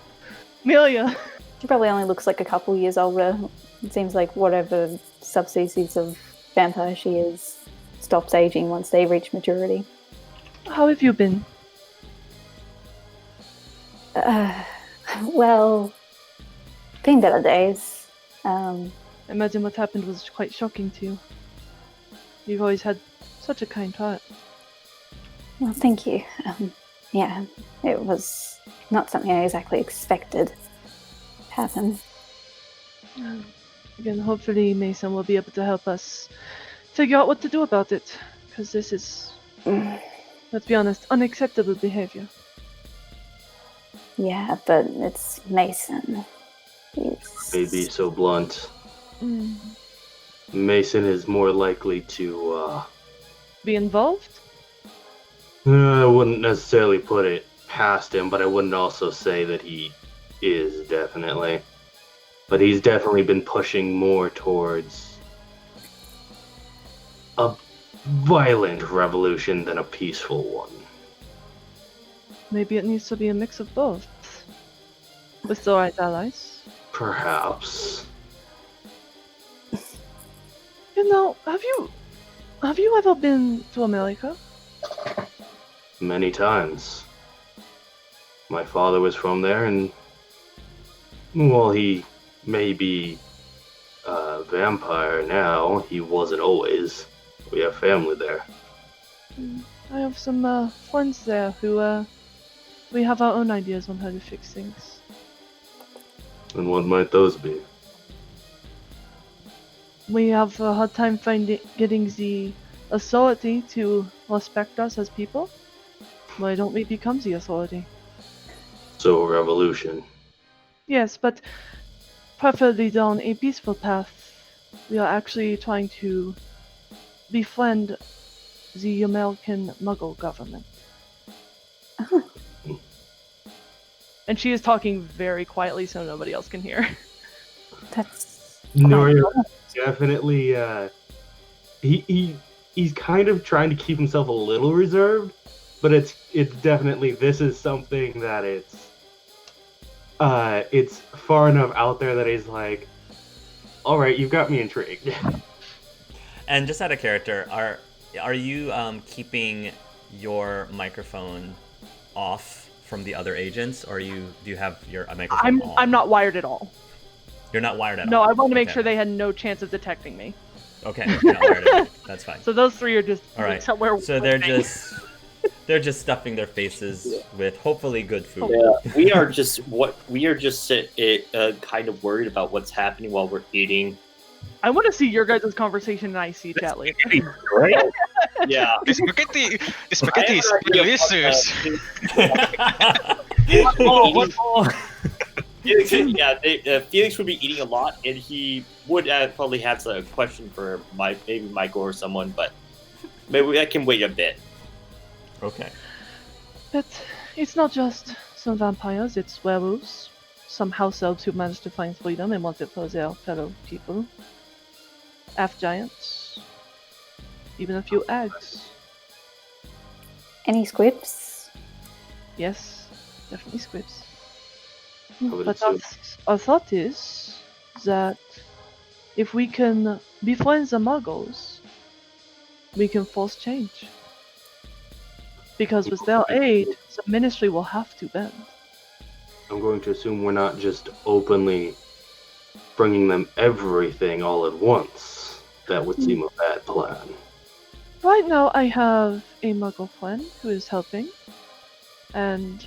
S5: Amelia,
S7: She probably only looks like a couple years older. It seems like whatever subspecies of vampire she is stops aging once they reach maturity.
S5: How have you been?
S7: Well, been better days.
S5: I imagine what happened was quite shocking to you. You've always had such a kind heart.
S7: Well, thank you. Yeah, it was not something I exactly expected to happen.
S5: Again, hopefully Mason will be able to help us figure out what to do about it. Because this is, let's be honest, unacceptable behavior.
S7: Yeah, but it's Mason.
S6: May be so blunt. Mason is more likely to,
S5: Be involved?
S6: I wouldn't necessarily put it past him, but I wouldn't also say that he is, definitely. But he's definitely been pushing more towards a violent revolution than a peaceful one.
S5: Maybe it needs to be a mix of both. With the right allies.
S6: Perhaps.
S5: You know, have you ever been to America?
S6: Many times. My father was from there, and while he may be a vampire now, he wasn't always. We have family there.
S5: I have some friends there who we have our own ideas on how to fix things.
S6: And what might those be?
S5: We have a hard time getting the authority to respect us as people. Why don't we become the authority?
S6: So, a revolution.
S5: Yes, but preferably down a peaceful path. We are actually trying to befriend the American Muggle government. And she is talking very quietly so nobody else can hear.
S7: That's
S6: Norio definitely, he's kind of trying to keep himself a little reserved, but it's definitely, this is something that it's far enough out there that he's like, all right, you've got me intrigued.
S1: And just out of character, are you keeping your microphone off from the other agents, or do you have your microphone on?
S5: I'm not wired at all.
S1: You're not wired at all?
S5: No, I want to make
S1: Okay.
S5: sure they had no chance of detecting me.
S1: Okay, you're not wired at all. That's fine.
S5: So those three are just
S1: All right.
S5: somewhere.
S1: So they're just stuffing their faces with hopefully good food.
S2: Yeah, we are just kind of worried about what's happening while we're eating.
S5: I want to see your guys' conversation in IC chat later.
S3: Right?
S2: Yeah.
S4: The spaghetti is delicious.
S8: What more?
S2: Felix would be eating a lot, and he would probably have a question for maybe Michael or someone, but maybe I can wait a bit.
S1: Okay.
S5: But it's not just some vampires, it's werewolves, some house elves who managed to find freedom and want it for their fellow people, elf giants, even a few eggs.
S7: any squibs?
S5: Yes, definitely squibs.
S6: would
S5: But
S6: assume.
S5: our thought is that if we can befriend the muggles, we can force change. Because with their aid, the ministry will have to bend.
S6: I'm going to assume we're not just openly bringing them everything all at once. That would seem a bad plan.
S5: Right now, I have a muggle friend who is helping, and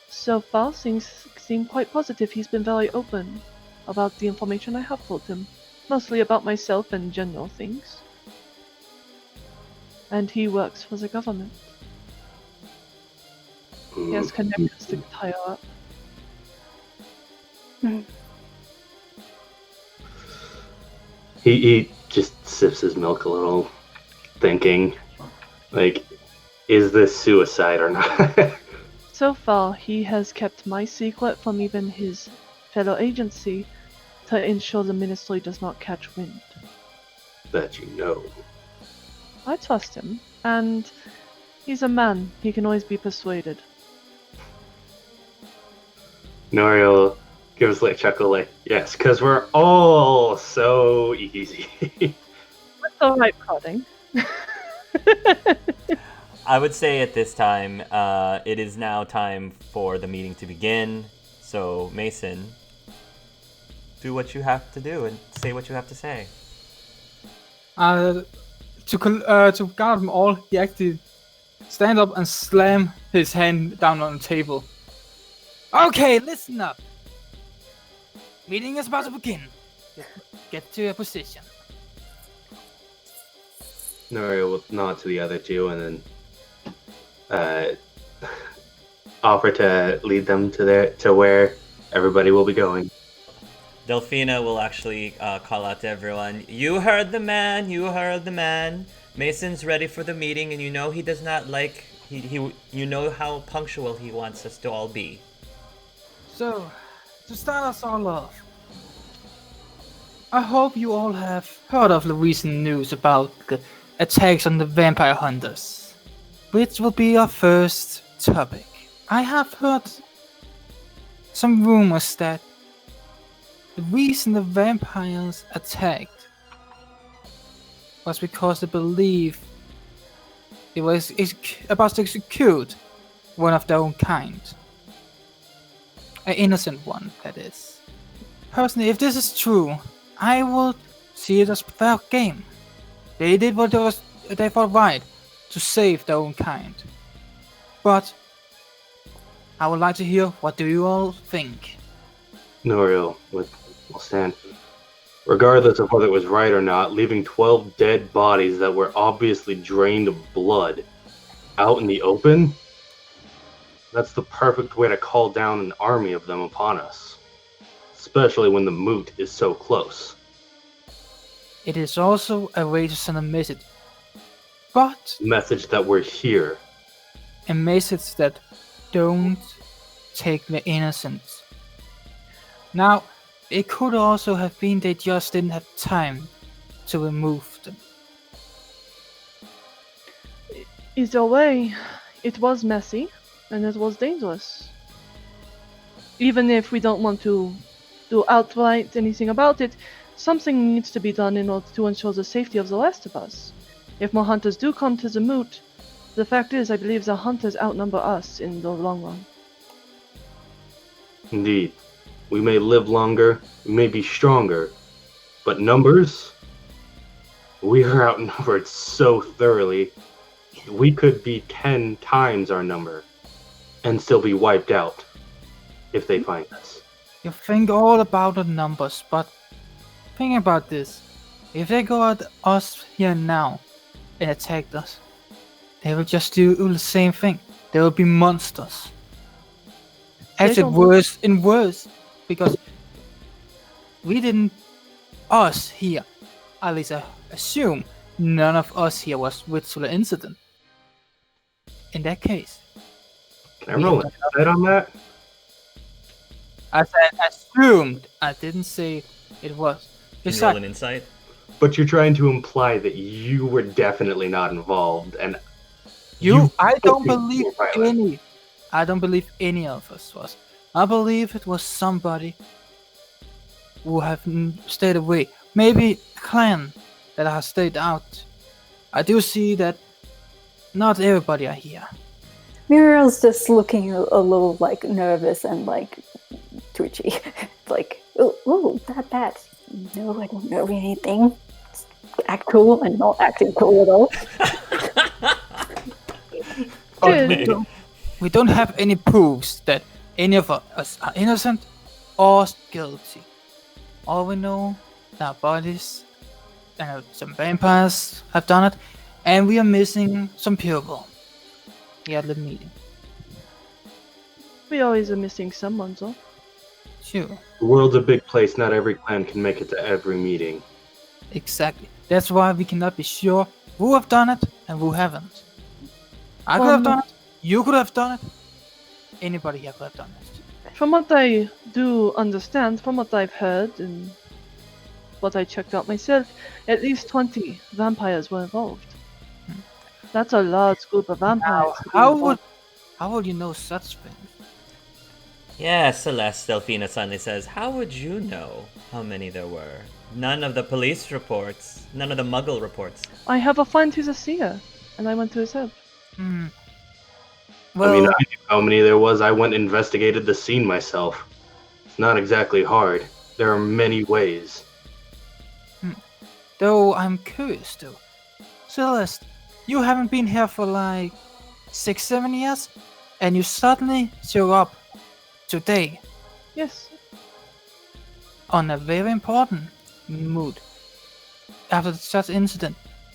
S5: so far things seem quite positive. He's been very open about the information I have told him, mostly about myself and general things. And he works for the government. He has connections to get higher up.
S6: He just sips his milk a little, thinking, like, is this suicide or not?
S5: So far, he has kept my secret from even his fellow agency to ensure the ministry does not catch wind.
S6: That you know.
S5: I trust him, and he's a man. He can always be persuaded.
S6: Noriel gives like a chuckle, like, yes, because we're all so easy.
S5: That's all right, prodding.
S1: I would say at this time, it is now time for the meeting to begin. So, Mason, do what you have to do and say what you have to say.
S8: To guard them all, he actually stand up and slam his hand down on the table. Okay, listen up. Meeting is about to begin. Get to your position.
S6: Norio will nod to the other two and then offer to lead them to where everybody will be going.
S1: Delphina will actually call out to everyone, "You heard the man, you heard the man. Mason's ready for the meeting, and you know he does not like, you know how punctual he wants us to all be."
S8: So, to start us all off, I hope you all have heard of the recent news about the attacks on the vampire hunters, which will be our first topic. I have heard some rumors that the reason the vampires attacked was because they believe it was about to execute one of their own kind. An innocent one, that is. Personally, if this is true, I would see it as fair game. They did what they thought right to save their own kind. But I would like to hear, what do you all think?
S6: Norio will stand. Regardless of whether it was right or not, leaving 12 dead bodies that were obviously drained of blood out in the open, that's the perfect way to call down an army of them upon us. Especially when the moot is so close.
S8: It is also a way to send a message. But
S6: Message that we're here.
S8: a message that don't take the innocence. Now, it could also have been they just didn't have time to remove them.
S5: Either way, it was messy, and it was dangerous. Even if we don't want to do outright anything about it, something needs to be done in order to ensure the safety of the rest of us. If more hunters do come to the moot, the fact is, I believe the hunters outnumber us in the long run.
S6: Indeed. We may live longer, we may be stronger, but numbers? We are outnumbered so thoroughly, we could be 10 times our number, and still be wiped out, if they find us.
S8: You think all about the numbers, but think about this. If they go at us here now and attack us, they will just do the same thing. They will be monsters. Actually, worse and worse, because we didn't, us here, at least I assume, none of us here was with the incident. In that case,
S6: Can I roll an insight on that?
S8: I said assumed. I didn't say it was.
S1: Can you roll an insight?
S6: But you're trying to imply that you were definitely not involved, and
S8: I don't
S6: think
S8: believe
S6: you were violent.
S8: any. I don't believe any of us was. I believe it was somebody who have stayed away. Maybe a clan that has stayed out. I do see that not everybody are here.
S7: Muriel's just looking a little like nervous and like twitchy. Like, oh, that. No, I don't know anything. Just act cool and not acting cool at all.
S8: We don't have any proofs that any of us are innocent or guilty. All we know, our bodies and some vampires have done it, and we are missing some people here at the meeting.
S5: We always are missing someone, though.
S8: Sure.
S6: The world's a big place, not every clan can make it to every meeting.
S8: Exactly. That's why we cannot be sure who have done it and who haven't. I could have done it. You could have done it. Anybody here could have done it.
S5: From what I do understand, from what I've heard and what I checked out myself, at least 20 vampires were involved. That's a large group of vampires.
S8: How would you know such things?
S1: Yeah, Celeste, Delphina suddenly says, how would you know how many there were? None of the police reports, none of the muggle reports.
S5: I have a friend who's a seer, and I went to his help.
S8: Hmm.
S6: I
S8: Well,
S6: mean, I knew how many there was. I went and investigated the scene myself. It's not exactly hard. There are many ways.
S8: though I'm curious though. Celeste, you haven't been here for like 6-7 years, and you suddenly show up today
S5: Yes.
S8: on a very important mood after such incident.